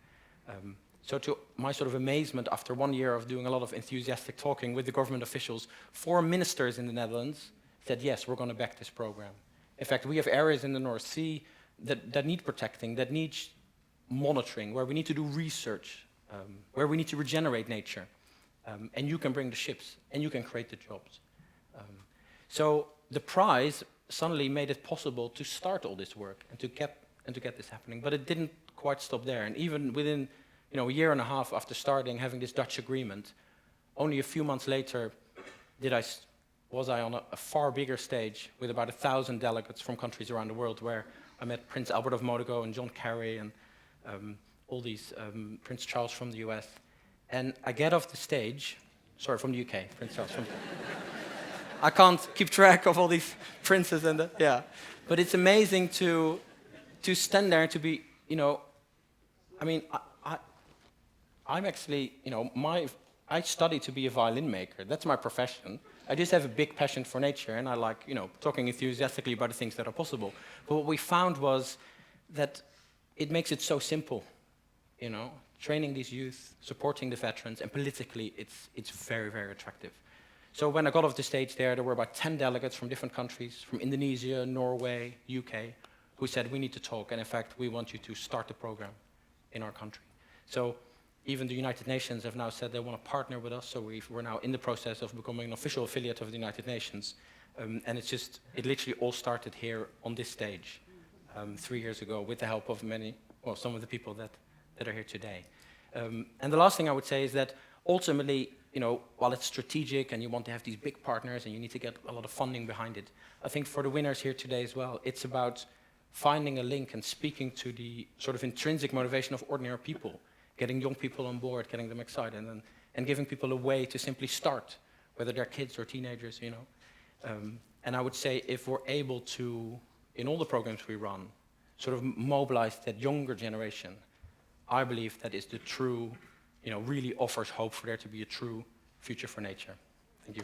So to my sort of amazement, after 1 year of doing a lot of enthusiastic talking with the government officials, 4 ministers in the Netherlands said, yes, we're going to back this program. In fact, we have areas in the North Sea that need protecting, that need monitoring, where we need to do research, where we need to regenerate nature. And you can bring the ships, and you can create the jobs. So the prize suddenly made it possible to start all this work and to get this happening. But it didn't quite stop there. And even within a year and a half after starting, having this Dutch agreement, only a few months later was I on a far bigger stage with about 1,000 delegates from countries around the world, where I met Prince Albert of Monaco and John Kerry and all these, Prince Charles from the US. And I get off the stage, sorry, from the UK, Prince Charles from I can't keep track of all these princes and but it's amazing to stand there and to be, I mean, I'm actually, I study to be a violin maker. That's my profession. I just have a big passion for nature, and I like, talking enthusiastically about the things that are possible. But what we found was that it makes it so simple, training these youth, supporting the veterans, and politically, it's very, very attractive. So when I got off the stage there were about 10 delegates from different countries, from Indonesia, Norway, UK, who said, we need to talk, and in fact, we want you to start the program in our country. So even the United Nations have now said they want to partner with us, so we're now in the process of becoming an official affiliate of the United Nations. And it literally all started here on this stage 3 years ago with the help of some of the people that are here today. And the last thing I would say is that ultimately, while it's strategic and you want to have these big partners and you need to get a lot of funding behind it, I think for the winners here today as well, it's about finding a link and speaking to the sort of intrinsic motivation of ordinary people, getting young people on board, getting them excited, and giving people a way to simply start, whether they're kids or teenagers, And I would say if we're able to, in all the programs we run, sort of mobilize that younger generation, I believe that is the true, really offers hope for there to be a true future for nature. Thank you.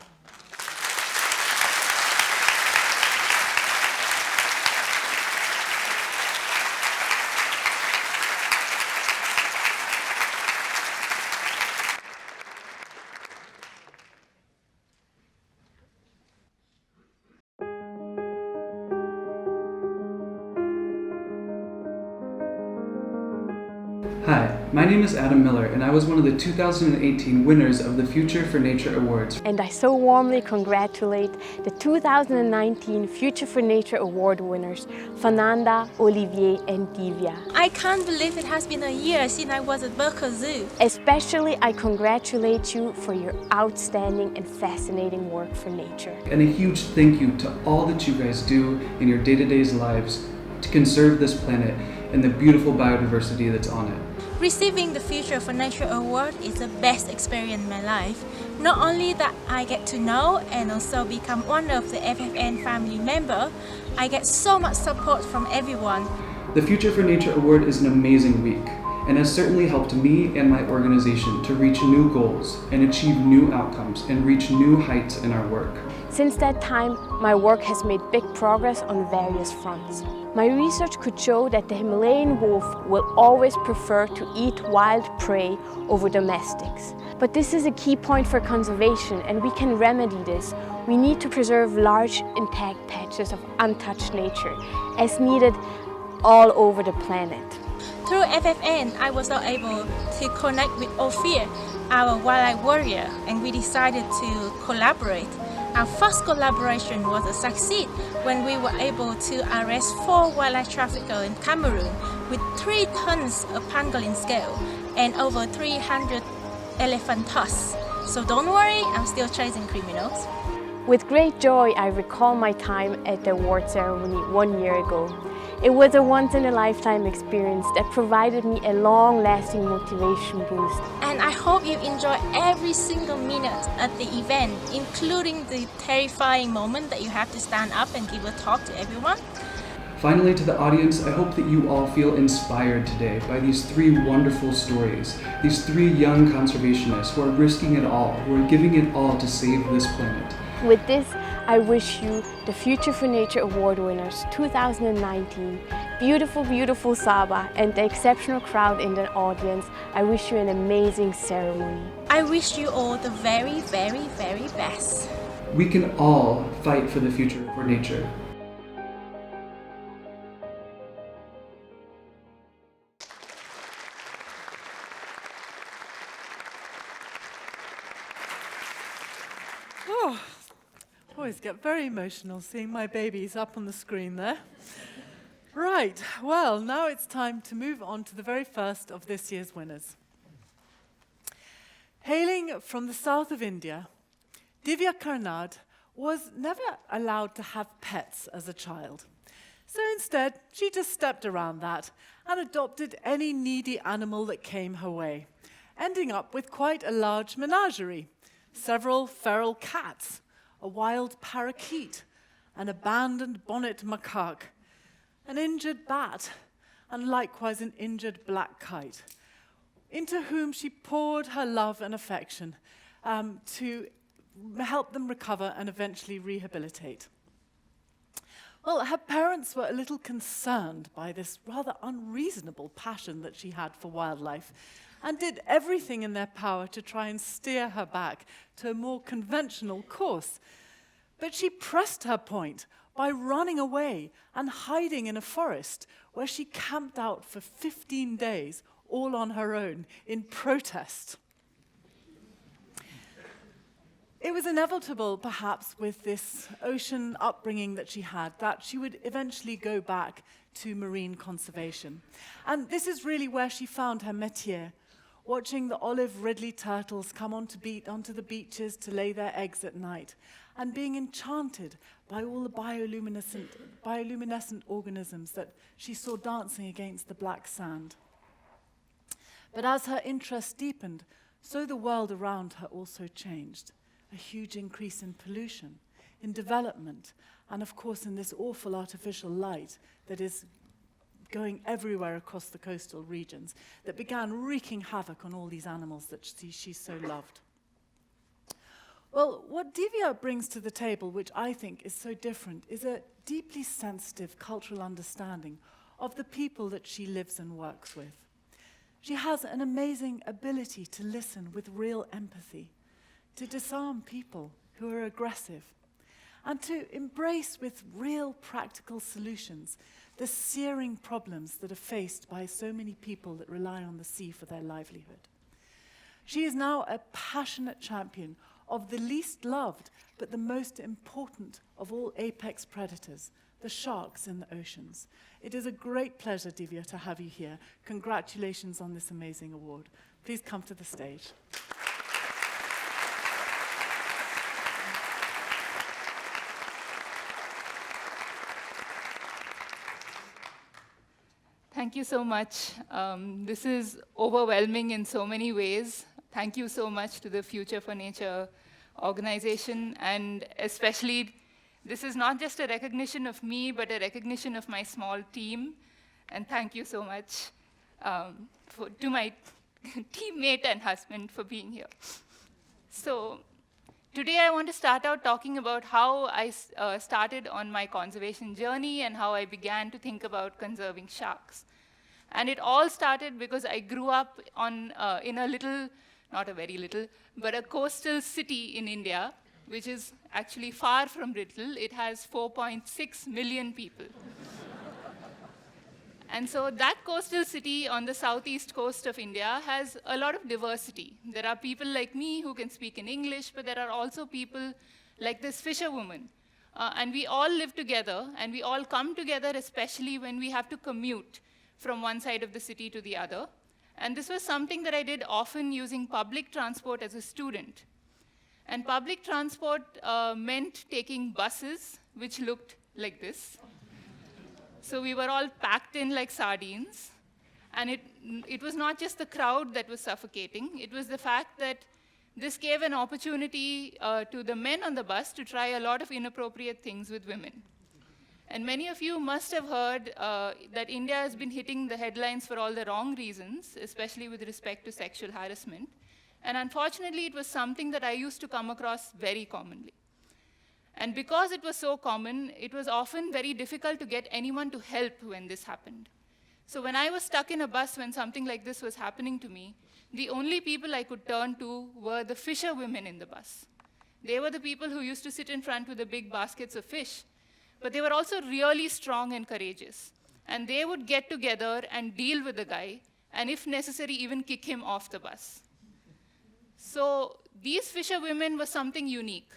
Hi, my name is Adam Miller, and I was one of the 2018 winners of the Future for Nature Awards. And I so warmly congratulate the 2019 Future for Nature Award winners, Fernanda, Olivier and Divya. I can't believe it has been a year since I was at Berkeley Zoo. Especially I congratulate you for your outstanding and fascinating work for nature. And a huge thank you to all that you guys do in your day-to-day lives to conserve this planet and the beautiful biodiversity that's on it. Receiving the Future for Nature Award is the best experience in my life. Not only that I get to know and also become one of the FFN family member, I get so much support from everyone. The Future for Nature Award is an amazing week and has certainly helped me and my organization to reach new goals and achieve new outcomes and reach new heights in our work. Since that time, my work has made big progress on various fronts. My research could show that the Himalayan wolf will always prefer to eat wild prey over domestics. But this is a key point for conservation, and we can remedy this. We need to preserve large intact patches of untouched nature, as needed all over the planet. Through FFN, I was now able to connect with Ophir, our wildlife warrior, and we decided to collaborate. Our first collaboration was a success when we were able to arrest 4 wildlife traffickers in Cameroon with 3 tons of pangolin scale and over 300 elephant tusks. So don't worry, I'm still chasing criminals. With great joy, I recall my time at the award ceremony 1 year ago. It was a once-in-a-lifetime experience that provided me a long-lasting motivation boost. And I hope you enjoy every single minute at the event, including the terrifying moment that you have to stand up and give a talk to everyone. Finally, to the audience, I hope that you all feel inspired today by these three wonderful stories, these three young conservationists who are risking it all, who are giving it all to save this planet. With this, I wish you, the Future for Nature Award winners 2019, beautiful, beautiful Saba, and the exceptional crowd in the audience, I wish you an amazing ceremony. I wish you all the very, very, very best. We can all fight for the future for nature. Oh, always get very emotional seeing my babies up on the screen there. Right, well, now it's time to move on to the very first of this year's winners. Hailing from the south of India, Divya Karnad was never allowed to have pets as a child. So instead, she just stepped around that and adopted any needy animal that came her way, ending up with quite a large menagerie. Several feral cats, a wild parakeet, an abandoned bonnet macaque, an injured bat, and likewise an injured black kite, into whom she poured her love and affection to help them recover and eventually rehabilitate. Well, her parents were a little concerned by this rather unreasonable passion that she had for wildlife, and did everything in their power to try and steer her back to a more conventional course. But she pressed her point by running away and hiding in a forest where she camped out for 15 days, all on her own, in protest. It was inevitable, perhaps, with this ocean upbringing that she had, that she would eventually go back to marine conservation. And this is really where she found her métier, watching the olive ridley turtles come onto the beaches to lay their eggs at night, and being enchanted by all the bioluminescent organisms that she saw dancing against the black sand. But as her interest deepened, so the world around her also changed. A huge increase in pollution, in development, and of course in this awful artificial light that is going everywhere across the coastal regions, that began wreaking havoc on all these animals that she so loved. Well, what Divya brings to the table, which I think is so different, is a deeply sensitive cultural understanding of the people that she lives and works with. She has an amazing ability to listen with real empathy, to disarm people who are aggressive, and to embrace with real practical solutions the searing problems that are faced by so many people that rely on the sea for their livelihood. She is now a passionate champion of the least loved but the most important of all apex predators, the sharks in the oceans. It is a great pleasure, Divya, to have you here. Congratulations on this amazing award. Please come to the stage. Thank you so much. This is overwhelming in so many ways. Thank you so much to the Future for Nature organization, and especially, this is not just a recognition of me, but a recognition of my small team. And thank you so much to my teammate and husband for being here. So today I want to start out talking about how I started on my conservation journey and how I began to think about conserving sharks. And it all started because I grew up in a little, not a very little, but a coastal city in India, which is actually far from little. It has 4.6 million people. And so that coastal city on the southeast coast of India has a lot of diversity. There are people like me who can speak in English, but there are also people like this fisherwoman. And we all live together, and we all come together, especially when we have to commute from one side of the city to the other. And this was something that I did often using public transport as a student. And public transport meant taking buses, which looked like this. So we were all packed in like sardines. And it was not just the crowd that was suffocating. It was the fact that this gave an opportunity to the men on the bus to try a lot of inappropriate things with women. And many of you must have heard that India has been hitting the headlines for all the wrong reasons, especially with respect to sexual harassment. And unfortunately, it was something that I used to come across very commonly. And because it was so common, it was often very difficult to get anyone to help when this happened. So when I was stuck in a bus when something like this was happening to me, the only people I could turn to were the fisher women in the bus. They were the people who used to sit in front with the big baskets of fish, but they were also really strong and courageous. And they would get together and deal with the guy, and if necessary, even kick him off the bus. So these fisher women were something unique.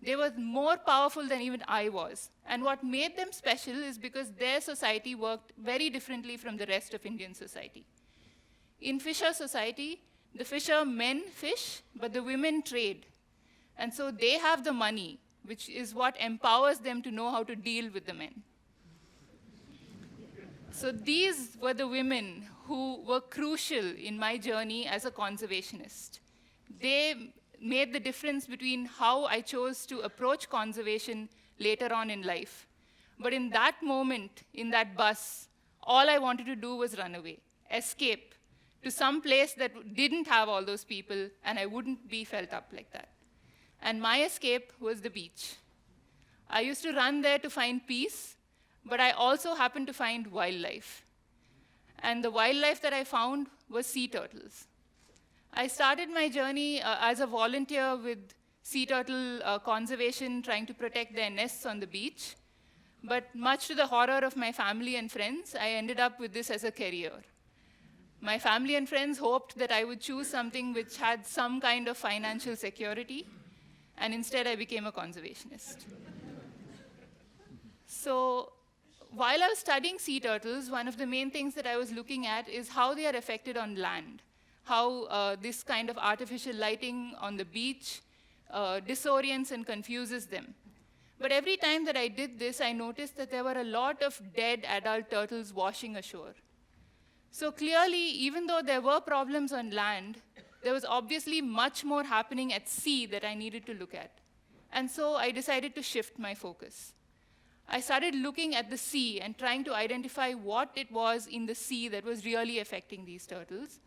They were more powerful than even I was. And what made them special is because their society worked very differently from the rest of Indian society. In fisher society, the fishermen fish, but the women trade. And so they have the money, which is what empowers them to know how to deal with the men. So these were the women who were crucial in my journey as a conservationist. They made the difference between how I chose to approach conservation later on in life. But in that moment, in that bus, all I wanted to do was run away, escape to some place that didn't have all those people, and I wouldn't be felt up like that. And my escape was the beach. I used to run there to find peace, but I also happened to find wildlife. And the wildlife that I found was sea turtles. I started my journey as a volunteer with sea turtle conservation, trying to protect their nests on the beach. But much to the horror of my family and friends, I ended up with this as a career. My family and friends hoped that I would choose something which had some kind of financial security, and instead I became a conservationist. So while I was studying sea turtles, one of the main things that I was looking at is how they are affected on land, how this kind of artificial lighting on the beach disorients and confuses them. But every time that I did this, I noticed that there were a lot of dead adult turtles washing ashore. So clearly, even though there were problems on land, there was obviously much more happening at sea that I needed to look at. And so I decided to shift my focus. I started looking at the sea and trying to identify what it was in the sea that was really affecting these turtles.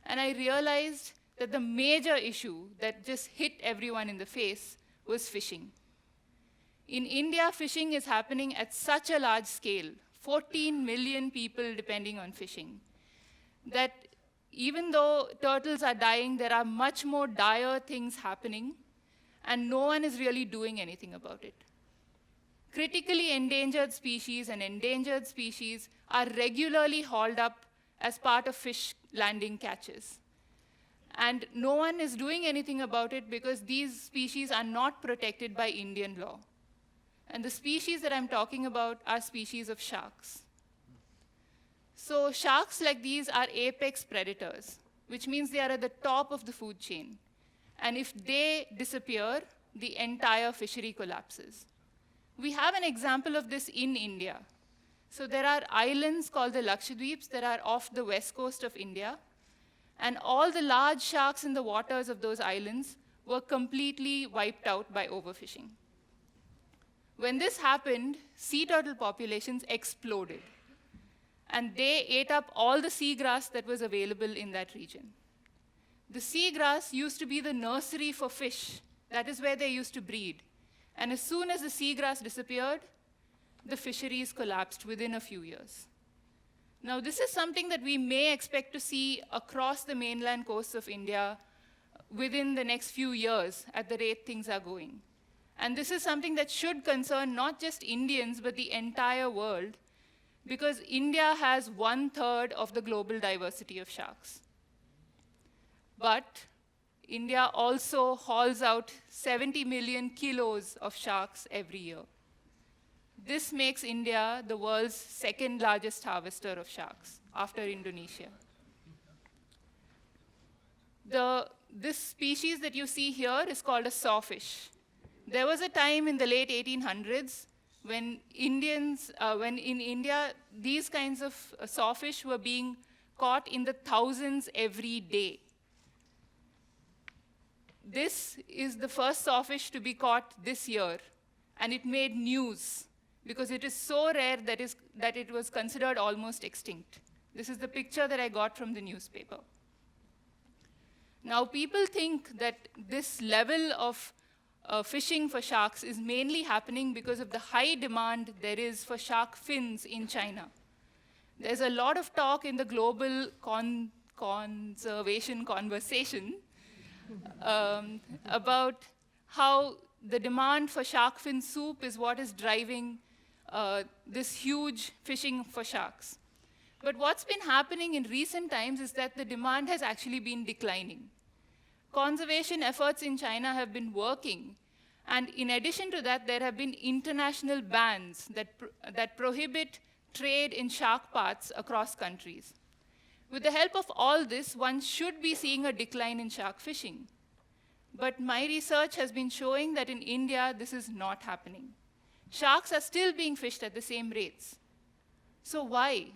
And I realized that the major issue that just hit everyone in the face was fishing. In India, fishing is happening at such a large scale, 14 million people depending on fishing, that even though turtles are dying, there are much more dire things happening, and no one is really doing anything about it. Critically endangered species and endangered species are regularly hauled up as part of fish landing catches. And no one is doing anything about it because these species are not protected by Indian law. And the species that I'm talking about are species of sharks. So sharks like these are apex predators, which means they are at the top of the food chain. And if they disappear, the entire fishery collapses. We have an example of this in India. So there are islands called the Lakshadweeps that are off the west coast of India. And all the large sharks in the waters of those islands were completely wiped out by overfishing. When this happened, sea turtle populations exploded. And they ate up all the seagrass that was available in that region. The seagrass used to be the nursery for fish. That is where they used to breed. And as soon as the seagrass disappeared, the fisheries collapsed within a few years. Now, this is something that we may expect to see across the mainland coasts of India within the next few years at the rate things are going. And this is something that should concern not just Indians, but the entire world, because India has 1/3 of the global diversity of sharks. But India also hauls out 70 million kilos of sharks every year. This makes India the world's second largest harvester of sharks, after Indonesia. This species that you see here is called a sawfish. There was a time in the late 1800s when in India, these kinds of sawfish were being caught in the thousands every day. This is the first sawfish to be caught this year, and it made news because it is so rare that it was considered almost extinct. This is the picture that I got from the newspaper. Now, people think that this level of fishing for sharks is mainly happening because of the high demand there is for shark fins in China. There's a lot of talk in the global conservation conversation about how the demand for shark fin soup is what is driving this huge fishing for sharks. But what's been happening in recent times is that the demand has actually been declining. Conservation efforts in China have been working, and in addition to that, there have been international bans that prohibit trade in shark parts across countries. With the help of all this, one should be seeing a decline in shark fishing. But my research has been showing that in India, this is not happening. Sharks are still being fished at the same rates. So why?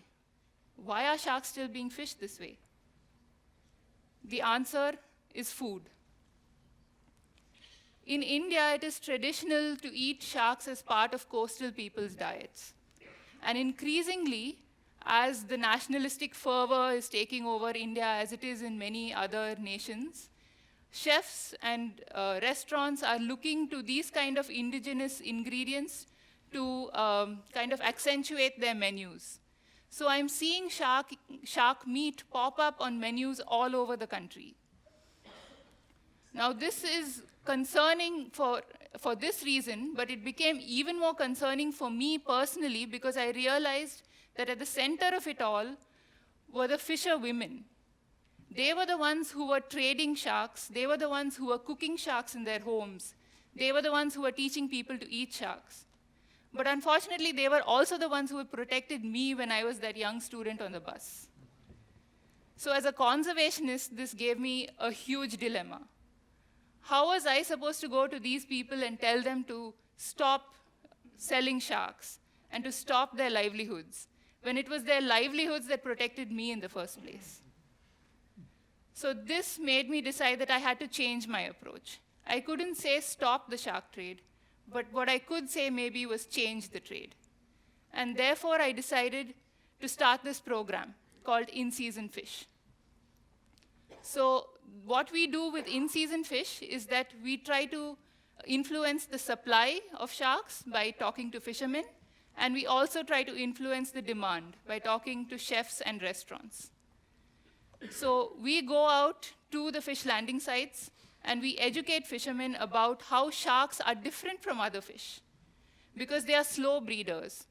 Why are sharks still being fished this way? The answer is food. In India, it is traditional to eat sharks as part of coastal people's diets. And increasingly, as the nationalistic fervor is taking over India, as it is in many other nations, chefs and restaurants are looking to these kind of indigenous ingredients to kind of accentuate their menus. So I'm seeing shark meat pop up on menus all over the country. Now, this is concerning for this reason, but it became even more concerning for me personally because I realized that at the center of it all were the fisher women. They were the ones who were trading sharks. They were the ones who were cooking sharks in their homes. They were the ones who were teaching people to eat sharks. But unfortunately, they were also the ones who protected me when I was that young student on the bus. So as a conservationist, this gave me a huge dilemma. How was I supposed to go to these people and tell them to stop selling sharks and to stop their livelihoods, when it was their livelihoods that protected me in the first place? So this made me decide that I had to change my approach. I couldn't say stop the shark trade, but what I could say maybe was change the trade. And therefore, I decided to start this program called In-Season Fish. So what we do with in-season fish is that we try to influence the supply of sharks by talking to fishermen, and we also try to influence the demand by talking to chefs and restaurants. So we go out to the fish landing sites, and we educate fishermen about how sharks are different from other fish, because they are slow breeders.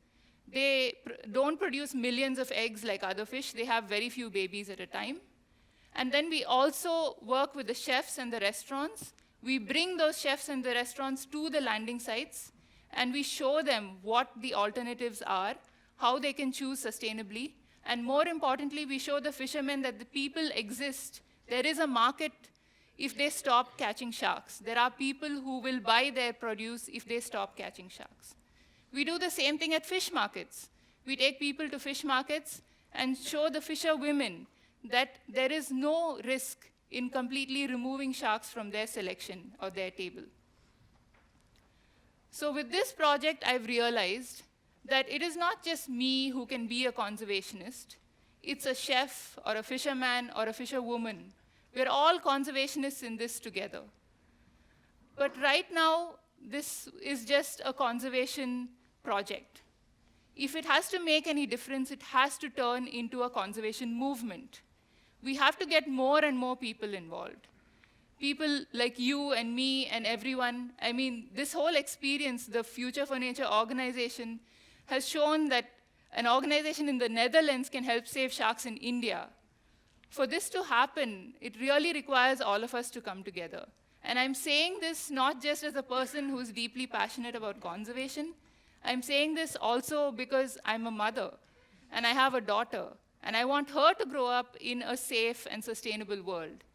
They don't produce millions of eggs like other fish. They have very few babies at a time. And then we also work with the chefs and the restaurants. We bring those chefs and the restaurants to the landing sites, and we show them what the alternatives are, how they can choose sustainably, and more importantly, we show the fishermen that the people exist. There is a market if they stop catching sharks. There are people who will buy their produce if they stop catching sharks. We do the same thing at fish markets. We take people to fish markets and show the fisher women that there is no risk in completely removing sharks from their selection or their table. So with this project, I've realized that it is not just me who can be a conservationist. It's a chef or a fisherman or a fisherwoman. We're all conservationists in this together. But right now, this is just a conservation project. If it has to make any difference, it has to turn into a conservation movement. We have to get more and more people involved. People like you and me and everyone. I mean, this whole experience, the Future for Nature organization, has shown that an organization in the Netherlands can help save sharks in India. For this to happen, it really requires all of us to come together. And I'm saying this not just as a person who's deeply passionate about conservation. I'm saying this also because I'm a mother, and I have a daughter, and I want her to grow up in a safe and sustainable world.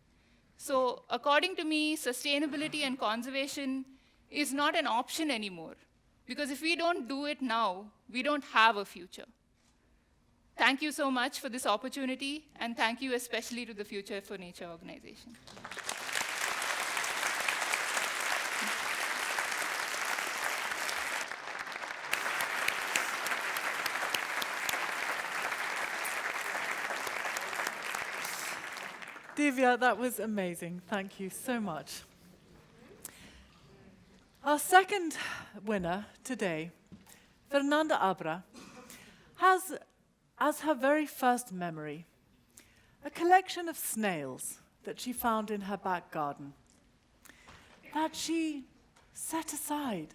So according to me, sustainability and conservation is not an option anymore. Because if we don't do it now, we don't have a future. Thank you so much for this opportunity, and thank you especially to the Future for Nature organization. Divya, that was amazing. Thank you so much. Our second winner today, Fernanda Abra, has, as her very first memory, a collection of snails that she found in her back garden that she set aside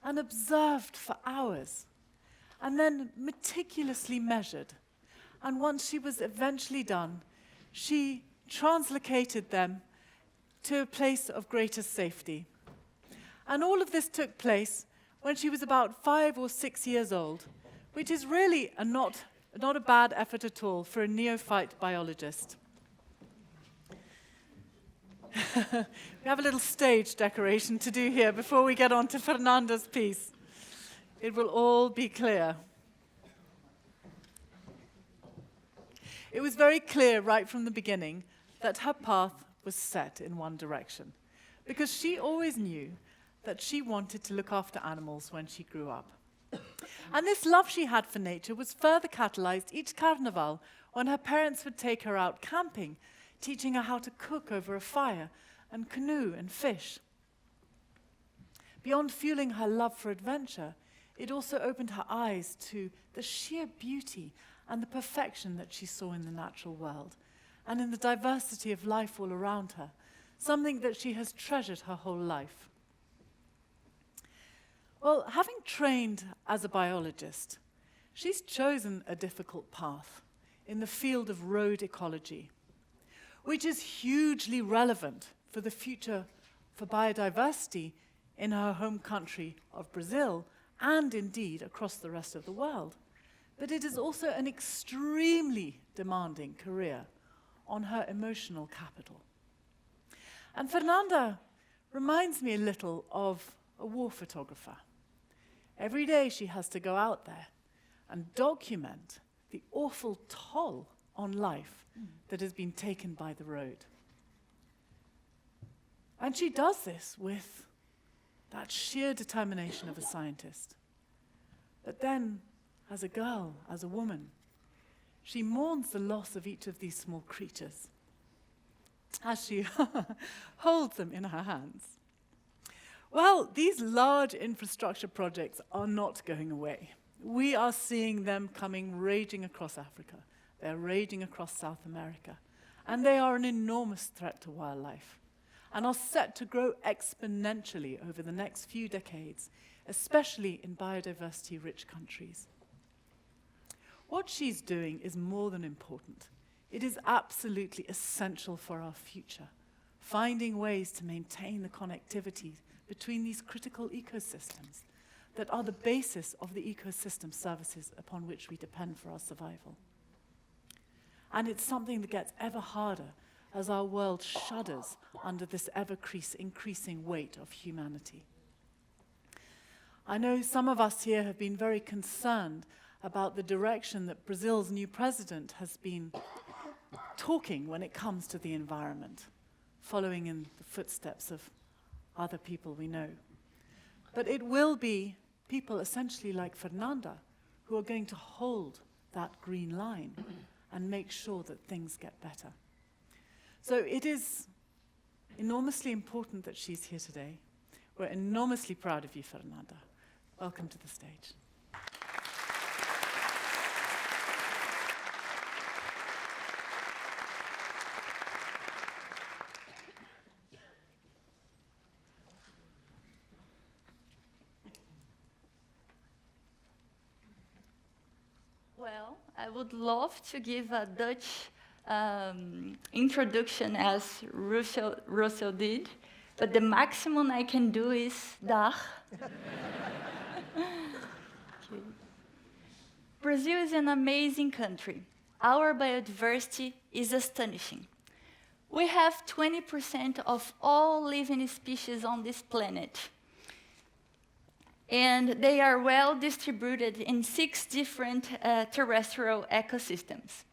and observed for hours and then meticulously measured. And once she was eventually done, she translocated them to a place of greater safety. And all of this took place when she was about 5 or 6 years old, which is really not a bad effort at all for a neophyte biologist. We have a little stage decoration to do here before we get on to Fernanda's piece. It will all be clear. It was very clear right from the beginning that her path was set in one direction, because she always knew that she wanted to look after animals when she grew up. And this love she had for nature was further catalyzed each carnival when her parents would take her out camping, teaching her how to cook over a fire and canoe and fish. Beyond fueling her love for adventure, it also opened her eyes to the sheer beauty and the perfection that she saw in the natural world and in the diversity of life all around her, something that she has treasured her whole life. Well, having trained as a biologist, she's chosen a difficult path in the field of road ecology, which is hugely relevant for the future for biodiversity in her home country of Brazil and indeed across the rest of the world. But it is also an extremely demanding career on her emotional capital. And Fernanda reminds me a little of a war photographer. Every day she has to go out there and document the awful toll on life that has been taken by the road. And she does this with that sheer determination of a scientist. But then, as a girl, as a woman, she mourns the loss of each of these small creatures as she holds them in her hands. Well, these large infrastructure projects are not going away. We are seeing them coming raging across Africa. They're raging across South America. And they are an enormous threat to wildlife and are set to grow exponentially over the next few decades, especially in biodiversity-rich countries. What she's doing is more than important. It is absolutely essential for our future, finding ways to maintain the connectivity between these critical ecosystems that are the basis of the ecosystem services upon which we depend for our survival. And it's something that gets ever harder as our world shudders under this ever-increasing weight of humanity. I know some of us here have been very concerned about the direction that Brazil's new president has been talking when it comes to the environment, following in the footsteps of other people we know. But it will be people essentially like Fernanda who are going to hold that green line and make sure that things get better. So it is enormously important that she's here today. We're enormously proud of you, Fernanda. Welcome to the stage. Well, I would love to give a Dutch introduction as Russell did, but the maximum I can do is dag. Okay. Brazil is an amazing country. Our biodiversity is astonishing. We have 20% of all living species on this planet. and they are well distributed in 6 different terrestrial ecosystems.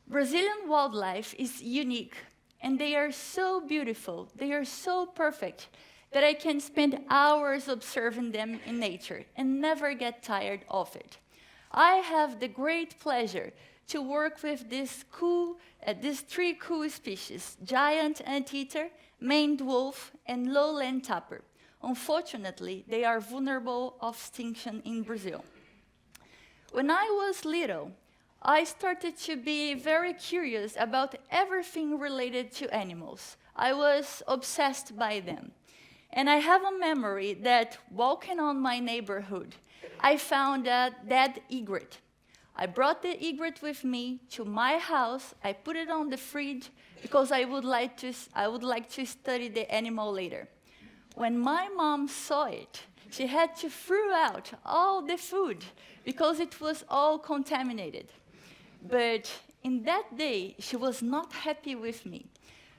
Brazilian wildlife is unique, and they are so beautiful, they are so perfect, that I can spend hours observing them in nature and never get tired of it. I have the great pleasure to work with these 3 cool species: giant anteater, maned wolf, and lowland tapir. Unfortunately, they are vulnerable of extinction in Brazil. When I was little, I started to be very curious about everything related to animals. I was obsessed by them. And I have a memory that walking on my neighborhood, I found a dead egret. I brought the egret with me to my house. I put it on the fridge because I would like to study the animal later. When my mom saw it, she had to throw out all the food because it was all contaminated. But in that day, she was not happy with me.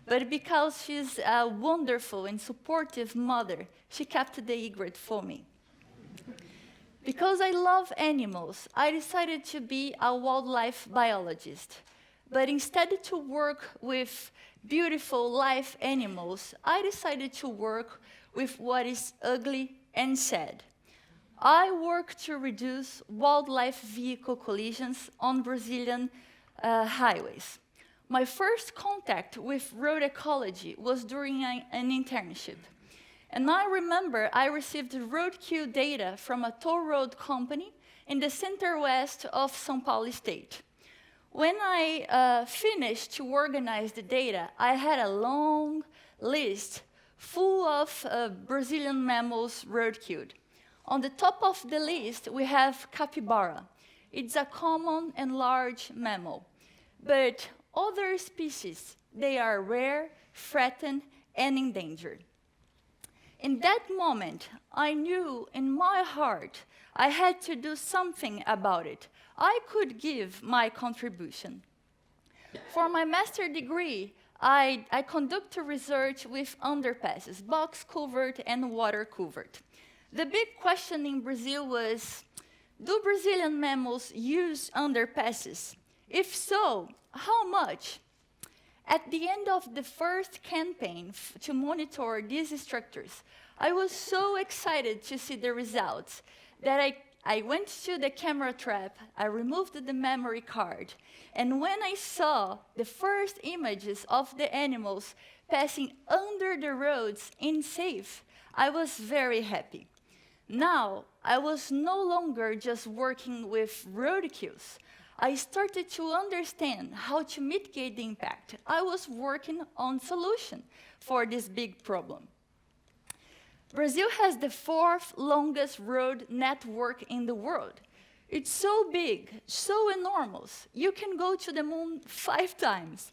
But because she's a wonderful and supportive mother, she kept the egret for me. Because I love animals, I decided to be a wildlife biologist. But instead to work with beautiful live animals, I decided to work with what is ugly and sad. I work to reduce wildlife vehicle collisions on Brazilian highways. My first contact with road ecology was during an internship. And I remember I received roadkill data from a toll road company in the center-west of São Paulo state. When I finished to organize the data, I had a long list full of Brazilian mammals roadkilled. On the top of the list, we have capybara. It's a common and large mammal. But other species, they are rare, threatened, and endangered. In that moment, I knew in my heart I had to do something about it. I could give my contribution. For my master's degree, I conducted research with underpasses, box culvert and water culvert. The big question in Brazil was, do Brazilian mammals use underpasses? If so, how much? At the end of the first campaign to monitor these structures, I was so excited to see the results that I went to the camera trap, I removed the memory card, and when I saw the first images of the animals passing under the roads in safe, I was very happy. Now, I was no longer just working with roadkills. I started to understand how to mitigate the impact. I was working on solution for this big problem. Brazil has the 4th longest road network in the world. It's so big, so enormous, you can go to the moon 5 times.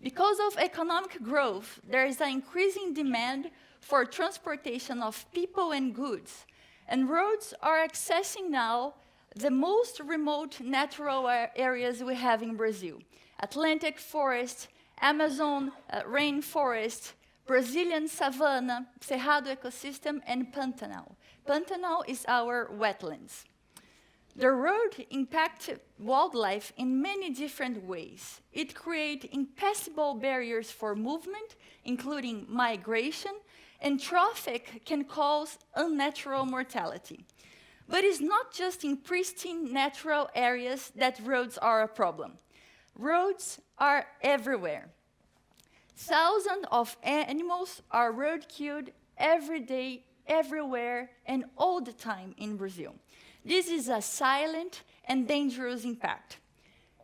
Because of economic growth, there is an increasing demand for transportation of people and goods. And roads are accessing now the most remote natural areas we have in Brazil: Atlantic forest, Amazon rainforest, Brazilian savanna, Cerrado ecosystem, and Pantanal. Pantanal is our wetlands. The road impacts wildlife in many different ways. It creates impassable barriers for movement, including migration, and traffic can cause unnatural mortality. But it's not just in pristine natural areas that roads are a problem. Roads are everywhere. Thousands of animals are roadkilled every day, everywhere, and all the time in Brazil. This is a silent and dangerous impact.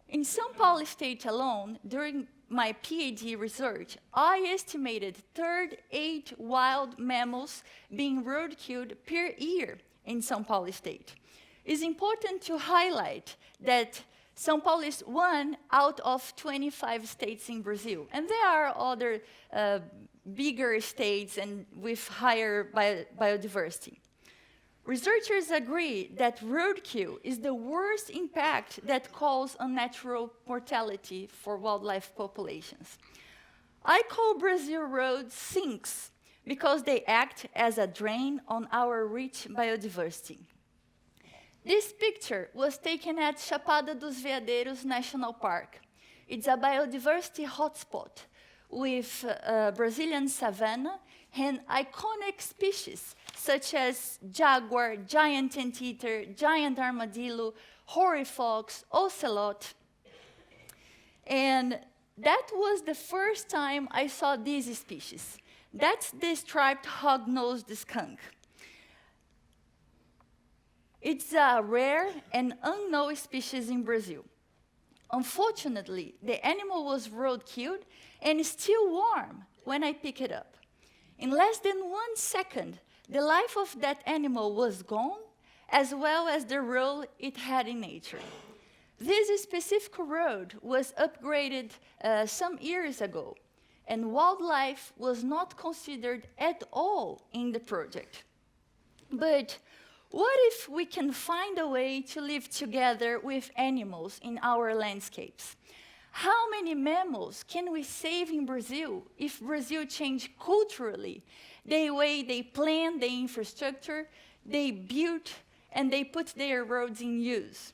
In São Paulo state alone, during my PhD research, I estimated 38 wild mammals being roadkilled per year in São Paulo state. It's important to highlight that São Paulo is 1 out of 25 states in Brazil, and there are other bigger states and with higher biodiversity. Researchers agree that roadkill is the worst impact that causes unnatural mortality for wildlife populations. I call Brazil roads sinks because they act as a drain on our rich biodiversity. This picture was taken at Chapada dos Veadeiros National Park. It's a biodiversity hotspot with Brazilian savanna and iconic species such as jaguar, giant anteater, giant armadillo, hoary fox, ocelot. And that was the first time I saw these species. That's the striped hog-nosed skunk. It's a rare and unknown species in Brazil. Unfortunately, the animal was road-killed and is still warm when I pick it up. In less than 1 second, the life of that animal was gone, as well as the role it had in nature. This specific road was upgraded some years ago, and wildlife was not considered at all in the project. But what if we can find a way to live together with animals in our landscapes? How many mammals can we save in Brazil if Brazil changed culturally the way they plan the infrastructure, they build, and they put their roads in use?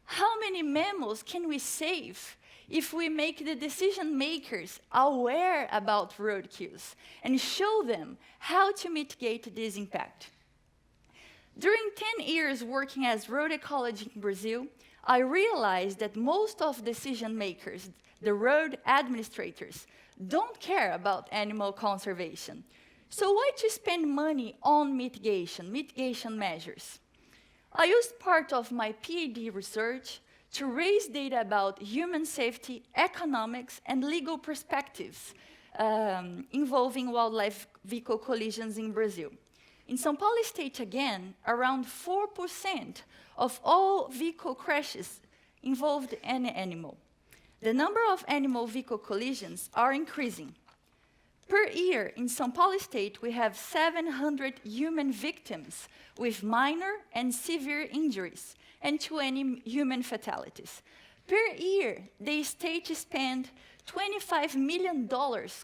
How many mammals can we save if we make the decision makers aware about roadkills and show them how to mitigate this impact? During 10 years working as road ecology in Brazil, I realized that most of decision makers, the road administrators, don't care about animal conservation. So why to spend money on mitigation measures? I used part of my PhD research to raise data about human safety, economics, and legal perspectives involving wildlife vehicle collisions in Brazil. In São Paulo state, again, around 4% of all vehicle crashes involved an animal. The number of animal vehicle collisions are increasing. Per year, in São Paulo state, we have 700 human victims with minor and severe injuries and 20 human fatalities. Per year, the state spends $25 million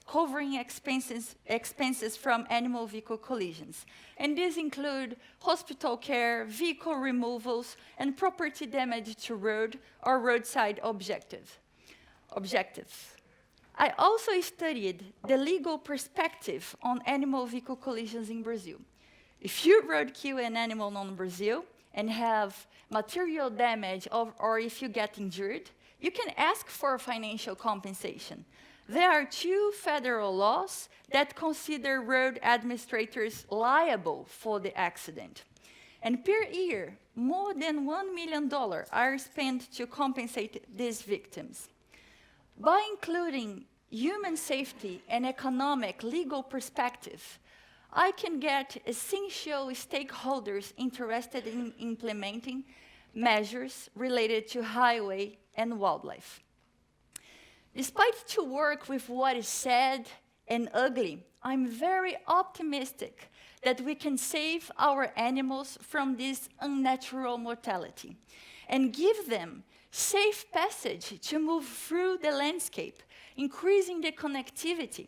covering expenses from animal vehicle collisions. And these include hospital care, vehicle removals, and property damage to road or roadside objectives. I also studied the legal perspective on animal vehicle collisions in Brazil. If you roadkill an animal in Brazil and have material damage or if you get injured, you can ask for financial compensation. There are 2 federal laws that consider road administrators liable for the accident. And per year, more than $1 million are spent to compensate these victims. By including human safety and economic legal perspective, I can get essential stakeholders interested in implementing measures related to highway and wildlife. Despite to work with what is sad and ugly, I'm very optimistic that we can save our animals from this unnatural mortality and give them safe passage to move through the landscape, increasing the connectivity.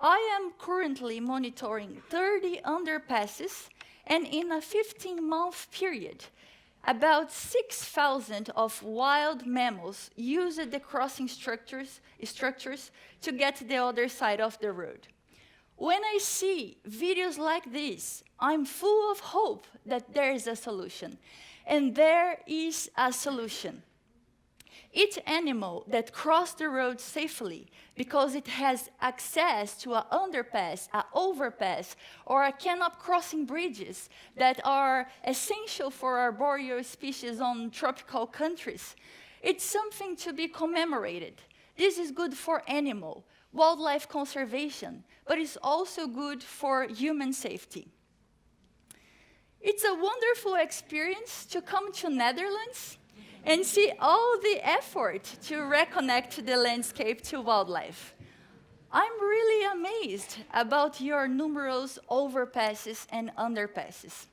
I am currently monitoring 30 underpasses, and in a 15-month period, about 6,000 of wild mammals used the crossing structures to get to the other side of the road. When I see videos like this, I'm full of hope that there is a solution. And there is a solution. Each animal that crosses the road safely because it has access to an underpass, an overpass, or a canop crossing bridges that are essential for arboreal species on tropical countries, it's something to be commemorated. This is good for wildlife conservation, but it's also good for human safety. It's a wonderful experience to come to Netherlands and see all the effort to reconnect the landscape to wildlife. I'm really amazed about your numerous overpasses and underpasses.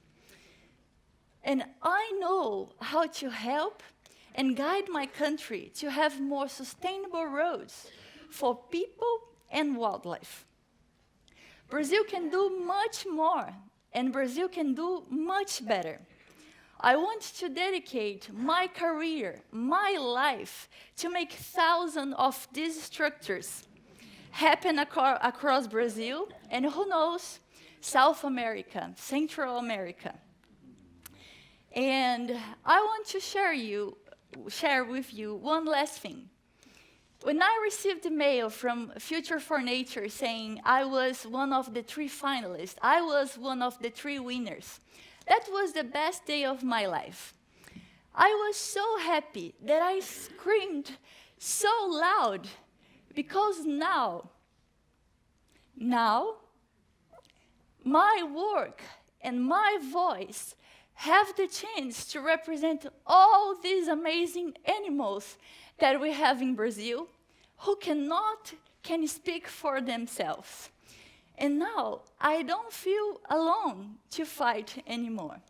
And I know how to help and guide my country to have more sustainable roads for people and wildlife. Brazil can do much more, and Brazil can do much better. I want to dedicate my career, my life, to make thousands of these structures happen across Brazil, and who knows, South America, Central America. And I want to share with you one last thing. When I received a mail from Future for Nature saying I was one of the 3 finalists, I was one of the 3 winners, that was the best day of my life. I was so happy that I screamed so loud because now, my work and my voice have the chance to represent all these amazing animals that we have in Brazil who can speak for themselves. And now I don't feel alone to fight anymore.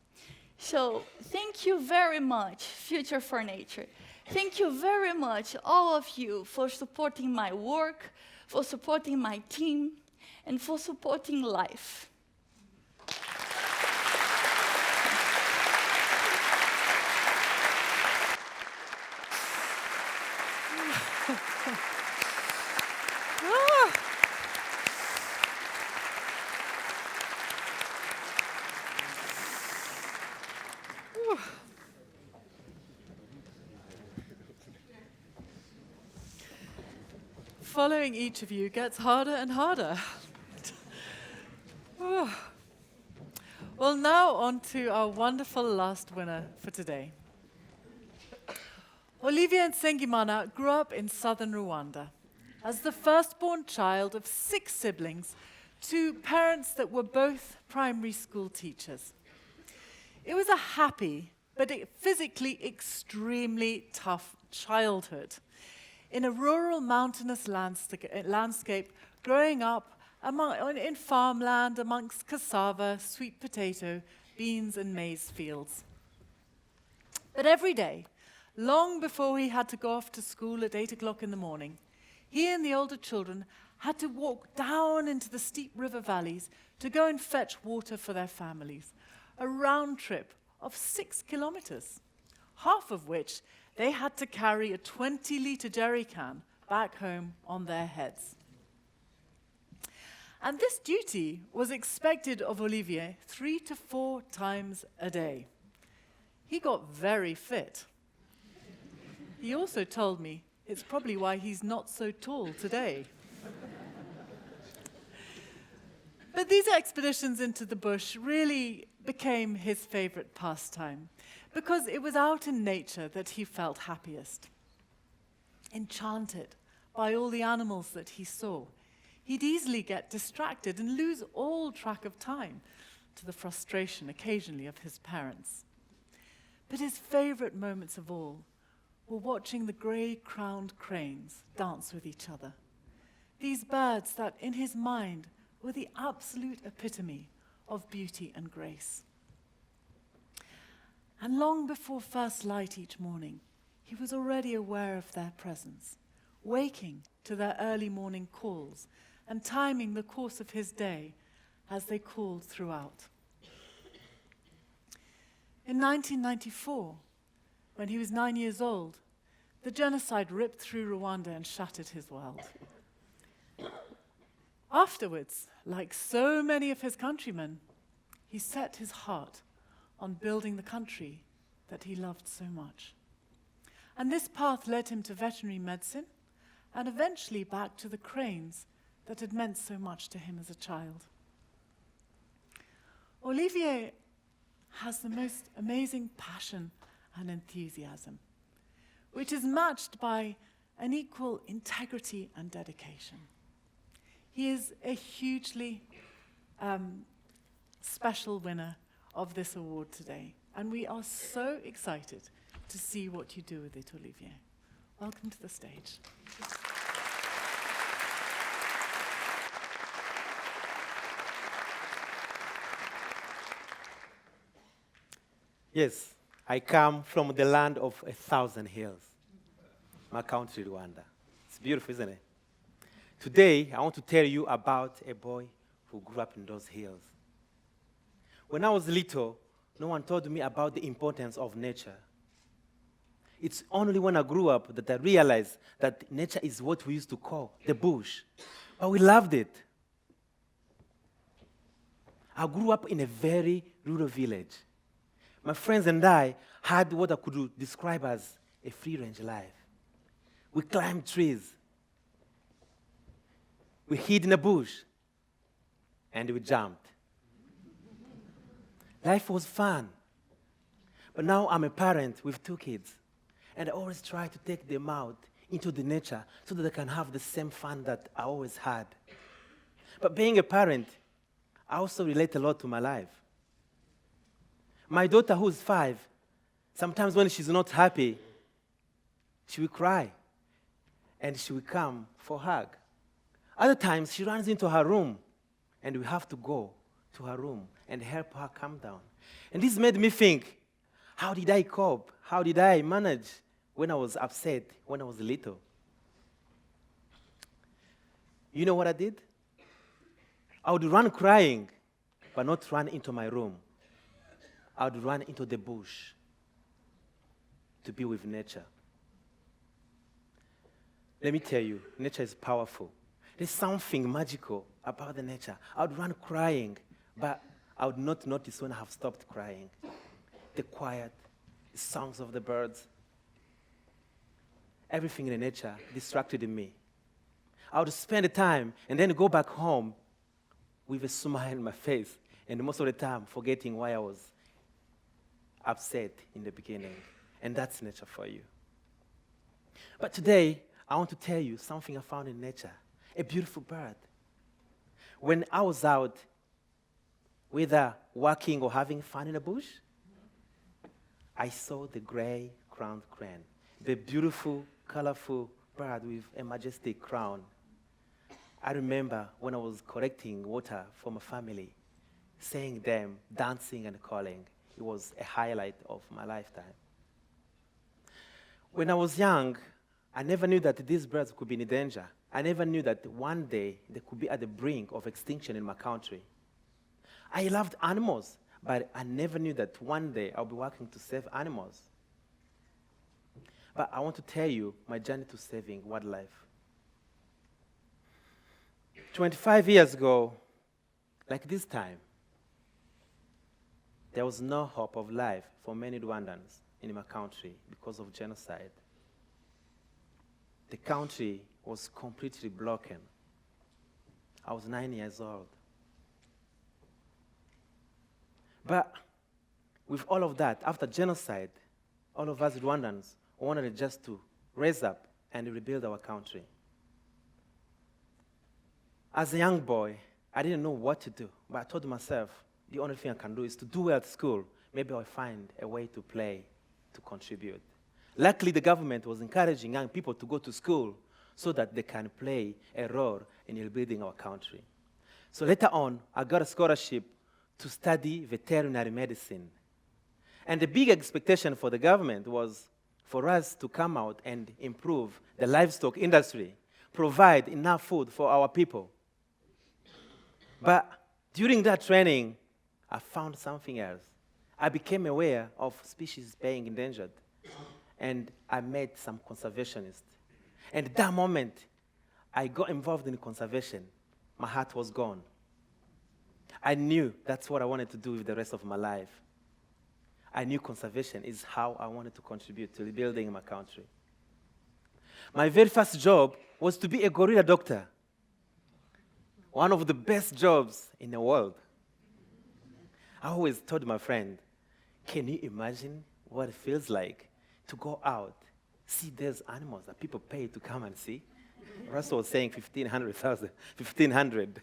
So thank you very much, Future for Nature. Thank you very much, all of you, for supporting my work, for supporting my team, and for supporting life. Following each of you gets harder and harder. Well, now on to our wonderful last winner for today. Olivier Nsengimana grew up in southern Rwanda as the firstborn child of 6 siblings to parents that were both primary school teachers. It was a happy, but physically extremely tough childhood. In a rural mountainous landscape, growing up in farmland amongst cassava, sweet potato, beans and maize fields. But every day, long before he had to go off to school at 8 o'clock in the morning, he and the older children had to walk down into the steep river valleys to go and fetch water for their families, a round trip of 6 kilometers, half of which they had to carry a 20-liter jerry can back home on their heads. And this duty was expected of Olivier 3 to 4 times a day. He got very fit. He also told me it's probably why he's not so tall today. But these expeditions into the bush really became his favorite pastime, because it was out in nature that he felt happiest. Enchanted by all the animals that he saw, he'd easily get distracted and lose all track of time, to the frustration occasionally of his parents. But his favorite moments of all were watching the gray-crowned cranes dance with each other. These birds that, in his mind, were the absolute epitome of beauty and grace. And long before first light each morning, he was already aware of their presence, waking to their early morning calls and timing the course of his day as they called throughout. In 1994, when he was 9 years old, the genocide ripped through Rwanda and shattered his world. Afterwards, like so many of his countrymen, he set his heart on building the country that he loved so much. And this path led him to veterinary medicine and eventually back to the cranes that had meant so much to him as a child. Olivier has the most amazing passion and enthusiasm, which is matched by an equal integrity and dedication. He is a hugely special winner of this award today, and we are so excited to see what you do with it, Olivier. Welcome to the stage. Yes, I come from the land of 1,000 hills, my country, Rwanda. It's beautiful, isn't it? Today, I want to tell you about a boy who grew up in those hills. When I was little, no one told me about the importance of nature. It's only when I grew up that I realized that nature is what we used to call the bush. But we loved it. I grew up in a very rural village. My friends and I had what I could describe as a free-range life. We climbed trees. We hid in a bush. And we jumped. Life was fun. But now I'm a parent with 2 kids. And I always try to take them out into the nature so that they can have the same fun that I always had. But being a parent, I also relate a lot to my life. My daughter, who's 5, sometimes when she's not happy, she will cry and she will come for a hug. Other times, she runs into her room and we have to go to her room and help her calm down. And this made me think, how did I cope? How did I manage when I was upset, when I was little? You know what I did? I would run crying, but not run into my room. I would run into the bush to be with nature. Let me tell you, nature is powerful. There's something magical about the nature. I would run crying, but I would not notice when I have stopped crying. The quiet, the songs of the birds, everything in the nature distracted me. I would spend the time and then go back home with a smile on my face, and most of the time forgetting why I was upset in the beginning. And that's nature for you. But today, I want to tell you something I found in nature, a beautiful bird. When I was out, whether walking or having fun in a bush, I saw the gray-crowned crane, the beautiful, colorful bird with a majestic crown. I remember when I was collecting water for my family, seeing them dancing and calling. It was a highlight of my lifetime. When I was young, I never knew that these birds could be in danger. I never knew that one day they could be at the brink of extinction in my country. I loved animals, but I never knew that one day I'll be working to save animals. But I want to tell you my journey to saving wildlife. 25 years ago, like this time, there was no hope of life for many Rwandans in my country because of genocide. The country was completely broken. I was 9 years old. But with all of that, after genocide, all of us Rwandans wanted just to raise up and rebuild our country. As a young boy, I didn't know what to do, but I told myself, the only thing I can do is to do well at school. Maybe I'll find a way to play, to contribute. Luckily, the government was encouraging young people to go to school so that they can play a role in rebuilding our country. So later on, I got a scholarship to study veterinary medicine. And the big expectation for the government was for us to come out and improve the livestock industry, provide enough food for our people. But during that training, I found something else. I became aware of species being endangered, and I met some conservationists. And at that moment, I got involved in conservation. My heart was gone. I knew that's what I wanted to do with the rest of my life. I knew conservation is how I wanted to contribute to rebuilding my country. My very first job was to be a gorilla doctor. One of the best jobs in the world. I always told my friend, can you imagine what it feels like to go out, see those animals that people pay to come and see? Russell was saying 1,500.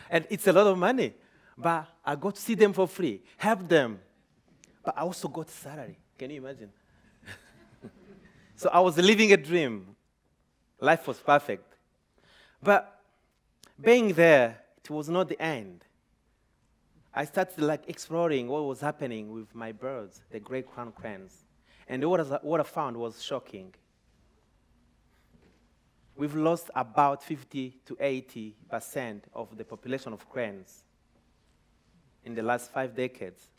And it's a lot of money. But I got to see them for free, help them. But I also got salary. Can you imagine? So I was living a dream. Life was perfect. But being there, it was not the end. I started exploring what was happening with my birds, the great crowned cranes. And what I found was shocking. we've lost about 50 to 80% of the population of cranes in the last 5 decades.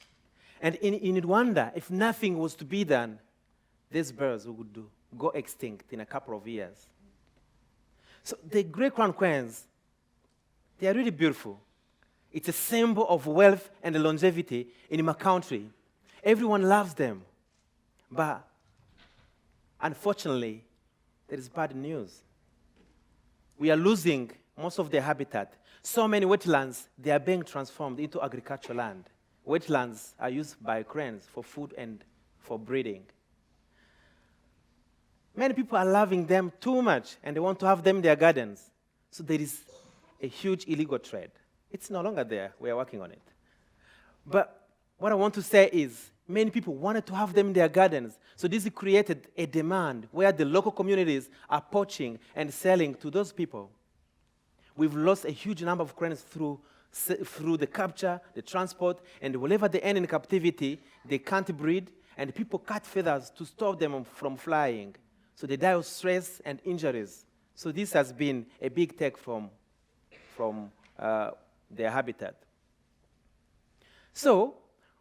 And in Rwanda, if nothing was to be done, these birds would go extinct in a couple of years. So the great crown cranes, they are really beautiful. It's a symbol of wealth and longevity in my country. Everyone loves them. But unfortunately, there is bad news. We are losing most of their habitat. So many wetlands, they are being transformed into agricultural land. Wetlands are used by cranes for food and for breeding. Many people are loving them too much, and they want to have them in their gardens. So there is a huge illegal trade. It's no longer there. We are working on it. But what I want to say is, many people wanted to have them in their gardens. So this created a demand where the local communities are poaching and selling to those people. We've lost a huge number of cranes through the capture, the transport, and whenever they end in captivity, they can't breed, and people cut feathers to stop them from flying. So they die of stress and injuries. So this has been a big take from their habitat. So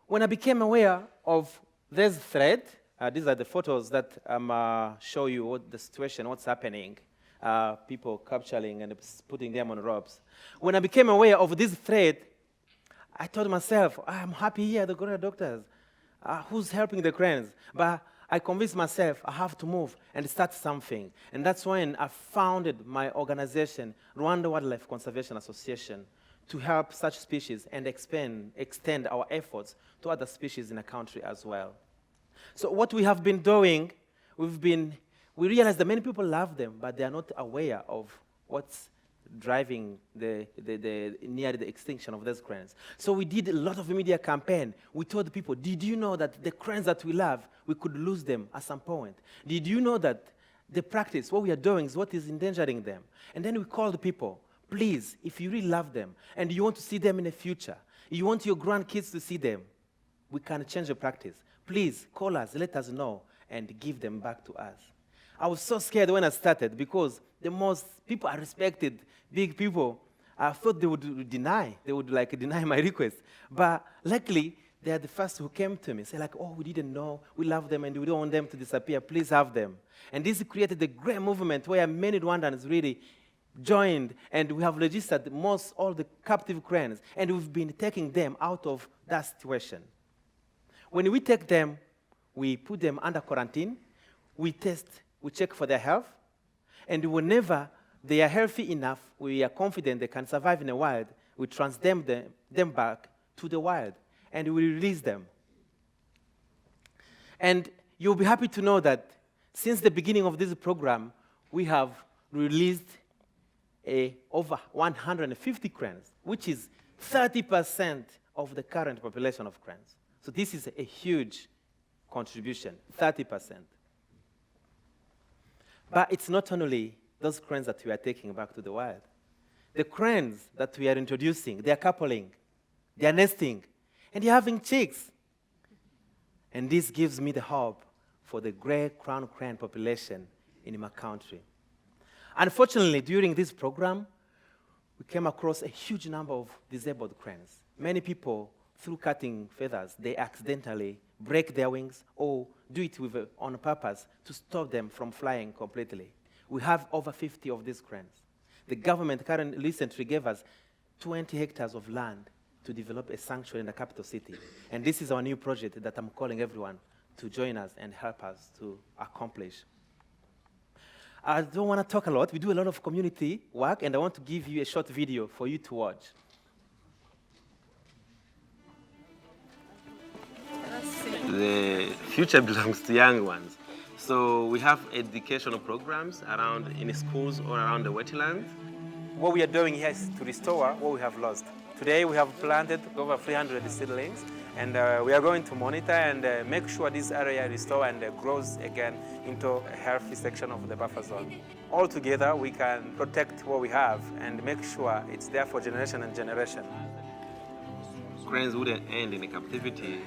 when I became aware of this threat, these are the photos that show you what the situation, what's happening, people capturing and putting them on ropes. When I became aware of this threat, I told myself, I'm happy here, the gorilla doctors. Who's helping the cranes? But I convinced myself I have to move and start something. And that's when I founded my organization, Rwanda Wildlife Conservation Association, to help such species and extend our efforts to other species in the country as well. So what we have been doing, we realize that many people love them, but they are not aware of what's driving near the extinction of those cranes. So we did a lot of media campaign. We told people, did you know that the cranes that we love, we could lose them at some point? Did you know that the practice, what we are doing, is what is endangering them? And then we called people, please, if you really love them and you want to see them in the future, you want your grandkids to see them, we can change the practice. Please call us, let us know, and give them back to us. I was so scared when I started because the most people I respected, big people, I thought they would deny my request. But luckily, they are the first who came to me, say like, oh, we didn't know, we love them and we don't want them to disappear, please have them. And this created a great movement where many Rwandans really joined, and we have registered all the captive cranes, and we've been taking them out of that situation. When we take them, we put them under quarantine, we test, we check for their health, and whenever they are healthy enough, we are confident they can survive in the wild, we transfer them back to the wild, and we release them. And you'll be happy to know that since the beginning of this program, we have released over 150 cranes, which is 30% of the current population of cranes. So this is a huge contribution, 30%. But it's not only those cranes that we are taking back to the wild. The cranes that we are introducing, they are coupling, they are nesting, and they're having chicks. And this gives me the hope for the great crown crane population in my country. Unfortunately, during this program, we came across a huge number of disabled cranes. Many people, through cutting feathers, they accidentally break their wings or do it on purpose to stop them from flying completely. We have over 50 of these cranes. The government recently gave us 20 hectares of land to develop a sanctuary in the capital city. And this is our new project that I'm calling everyone to join us and help us to accomplish. I don't want to talk a lot. We do a lot of community work, and I want to give you a short video for you to watch. The future belongs to young ones. So we have educational programs in schools or around the wetlands. What we are doing here is to restore what we have lost. Today we have planted over 300 seedlings, and we are going to monitor and make sure this area restores and grows again into a healthy section of the buffer zone. All together we can protect what we have and make sure it's there for generation and generation. Cranes wouldn't end in captivity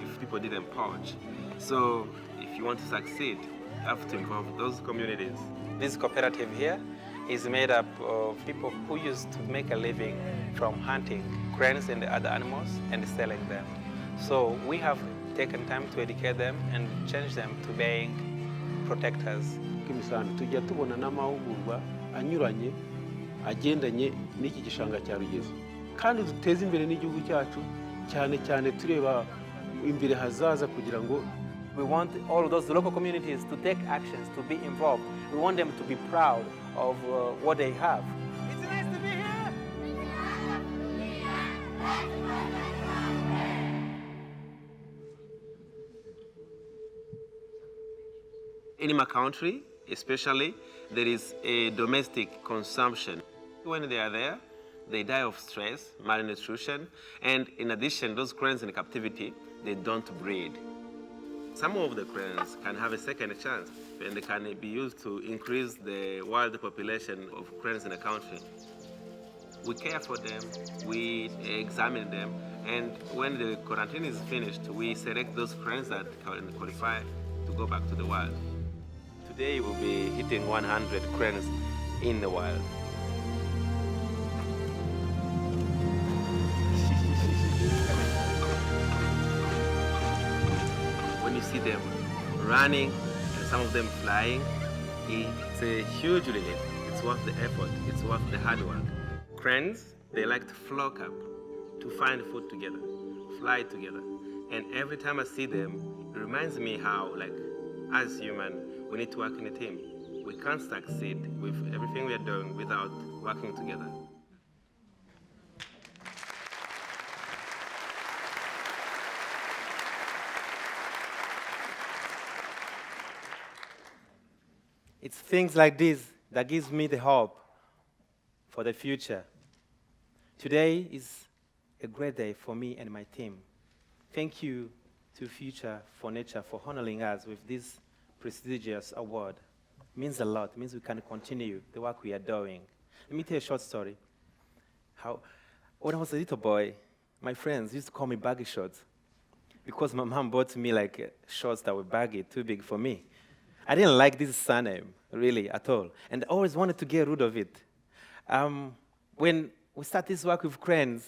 if people didn't poach. So if you want to succeed, you have to involve those communities. This cooperative here is made up of people who used to make a living from hunting cranes and other animals and selling them. So we have taken time to educate them and change them to being protectors. Kimisano tujya tubona n'amahugurwa anyuranye agendanye n'iki gishanga cya Rugezo kandi duteze imbere n'igihugu cyacu cyane cyane tureba imbere hazaza kugira ngo We want all of those local communities to take actions, to be involved. We want them to be proud of what they have. It's nice to be here! In my country, especially, there is a domestic consumption. When they are there, they die of stress, malnutrition, and in addition, those cranes in captivity, they don't breed. Some of the cranes can have a second chance, and they can be used to increase the wild population of cranes in the country. We care for them, we examine them, and when the quarantine is finished, we select those cranes that can qualify to go back to the wild. Today we'll be hitting 100 cranes in the wild. When you see them running and some of them flying, it's a huge relief. It's worth the effort, it's worth the hard work. Cranes, they like to flock up, to find food together, fly together. And every time I see them, it reminds me how, like, as humans, we need to work in a team. We can't succeed with everything we are doing without working together. It's things like this that gives me the hope for the future. Today is a great day for me and my team. Thank you to Future for Nature for honoring us with this prestigious award. It means a lot. It means we can continue the work we are doing. Let me tell you a short story. When I was a little boy, my friends used to call me baggy shorts because my mom bought me like shorts that were baggy, too big for me. I didn't like this surname, really, at all. And I always wanted to get rid of it. When we start this work with cranes,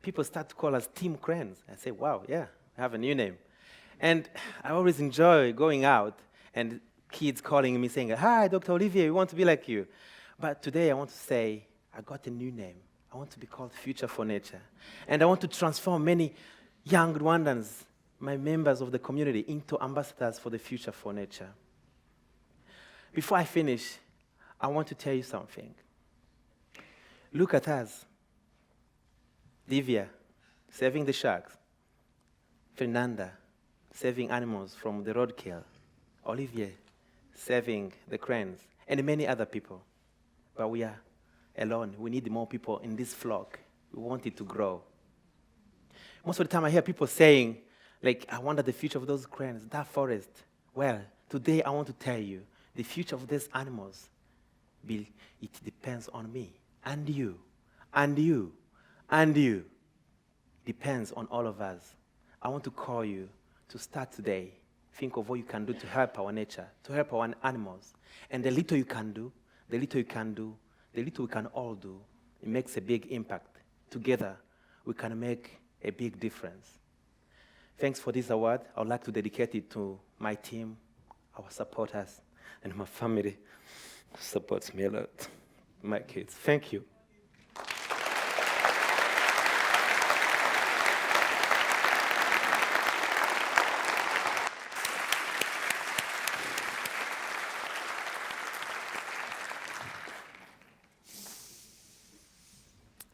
people start to call us Team Cranes. I say, wow, yeah, I have a new name. And I always enjoy going out and kids calling me saying, hi, Dr. Olivier, we want to be like you. But today I want to say, I got a new name. I want to be called Future for Nature. And I want to transform many young Rwandans, my members of the community, into ambassadors for the Future for Nature. Before I finish, I want to tell you something. Look at us. Divya, saving the sharks. Fernanda, saving animals from the roadkill. Olivier, saving the cranes, and many other people. But we are alone. We need more people in this flock. We want it to grow. Most of the time I hear people saying, like, I wonder the future of those cranes, that forest. Well, today I want to tell you, the future of these animals, it depends on me, and you, and you, and you. Depends on all of us. I want to call you to start today. Think of what you can do to help our nature, to help our animals. And the little you can do, the little you can do, the little we can all do, it makes a big impact. Together, we can make a big difference. Thanks for this award. I would like to dedicate it to my team, our supporters, and my family who supports me a lot, my kids. Thank you.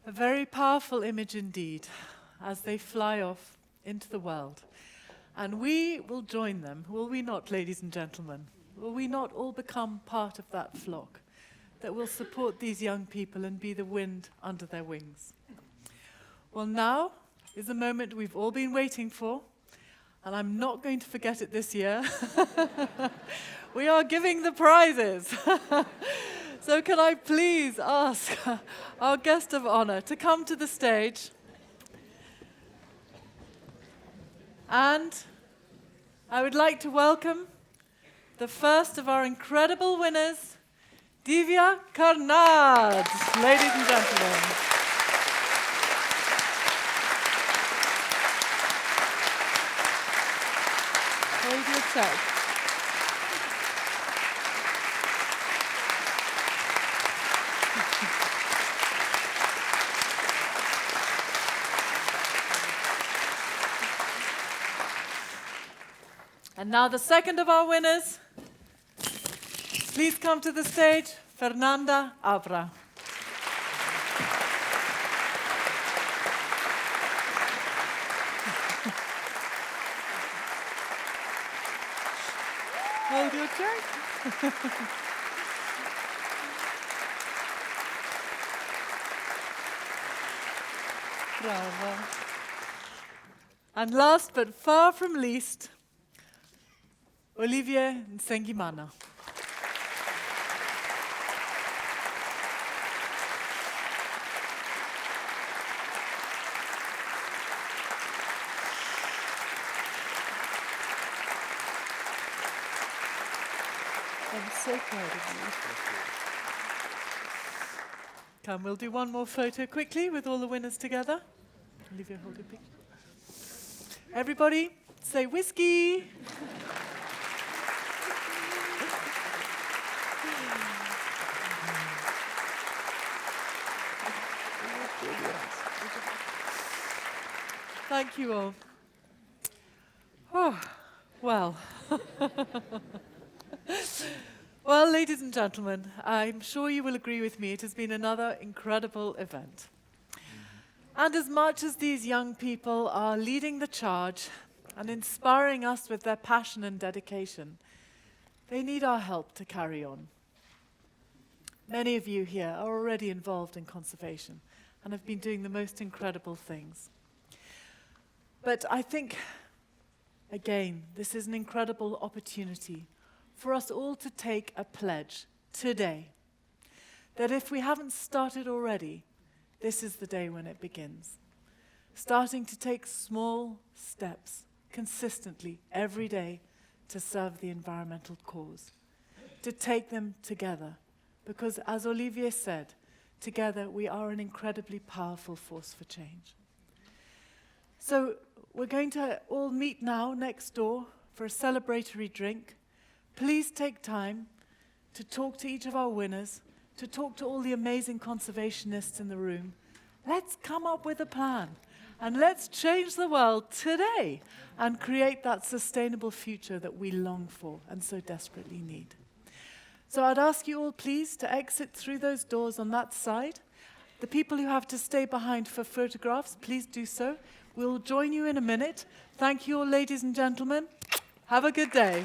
A very powerful image indeed, as they fly off into the world. And we will join them, will we not, ladies and gentlemen? Will we not all become part of that flock that will support these young people and be the wind under their wings? Well, now is the moment we've all been waiting for, and I'm not going to forget it this year. We are giving the prizes. So can I please ask our guest of honor to come to the stage? And I would like to welcome the first of our incredible winners, Divya Karnad, ladies and gentlemen. Hold your check. And now the second of our winners. Please come to the stage, Fernanda Abra. Hold your check. Bravo. And last but far from least, Olivier Nsengimana. I'm so proud of you. Come, we'll do one more photo quickly with all the winners together. Olivia, hold your picture. Everybody, say whiskey. Thank you all. Oh, well. Well, ladies and gentlemen, I'm sure you will agree with me, it has been another incredible event. And as much as these young people are leading the charge and inspiring us with their passion and dedication, they need our help to carry on. Many of you here are already involved in conservation and have been doing the most incredible things. But I think, again, this is an incredible opportunity for us all to take a pledge today that if we haven't started already, this is the day when it begins. Starting to take small steps consistently every day to serve the environmental cause. To take them together. Because as Olivier said, together we are an incredibly powerful force for change. So we're going to all meet now next door for a celebratory drink. Please take time to talk to each of our winners, to talk to all the amazing conservationists in the room. Let's come up with a plan and let's change the world today and create that sustainable future that we long for and so desperately need. So I'd ask you all please to exit through those doors on that side. The people who have to stay behind for photographs, please do so. We'll join you in a minute. Thank you all, ladies and gentlemen. Have a good day.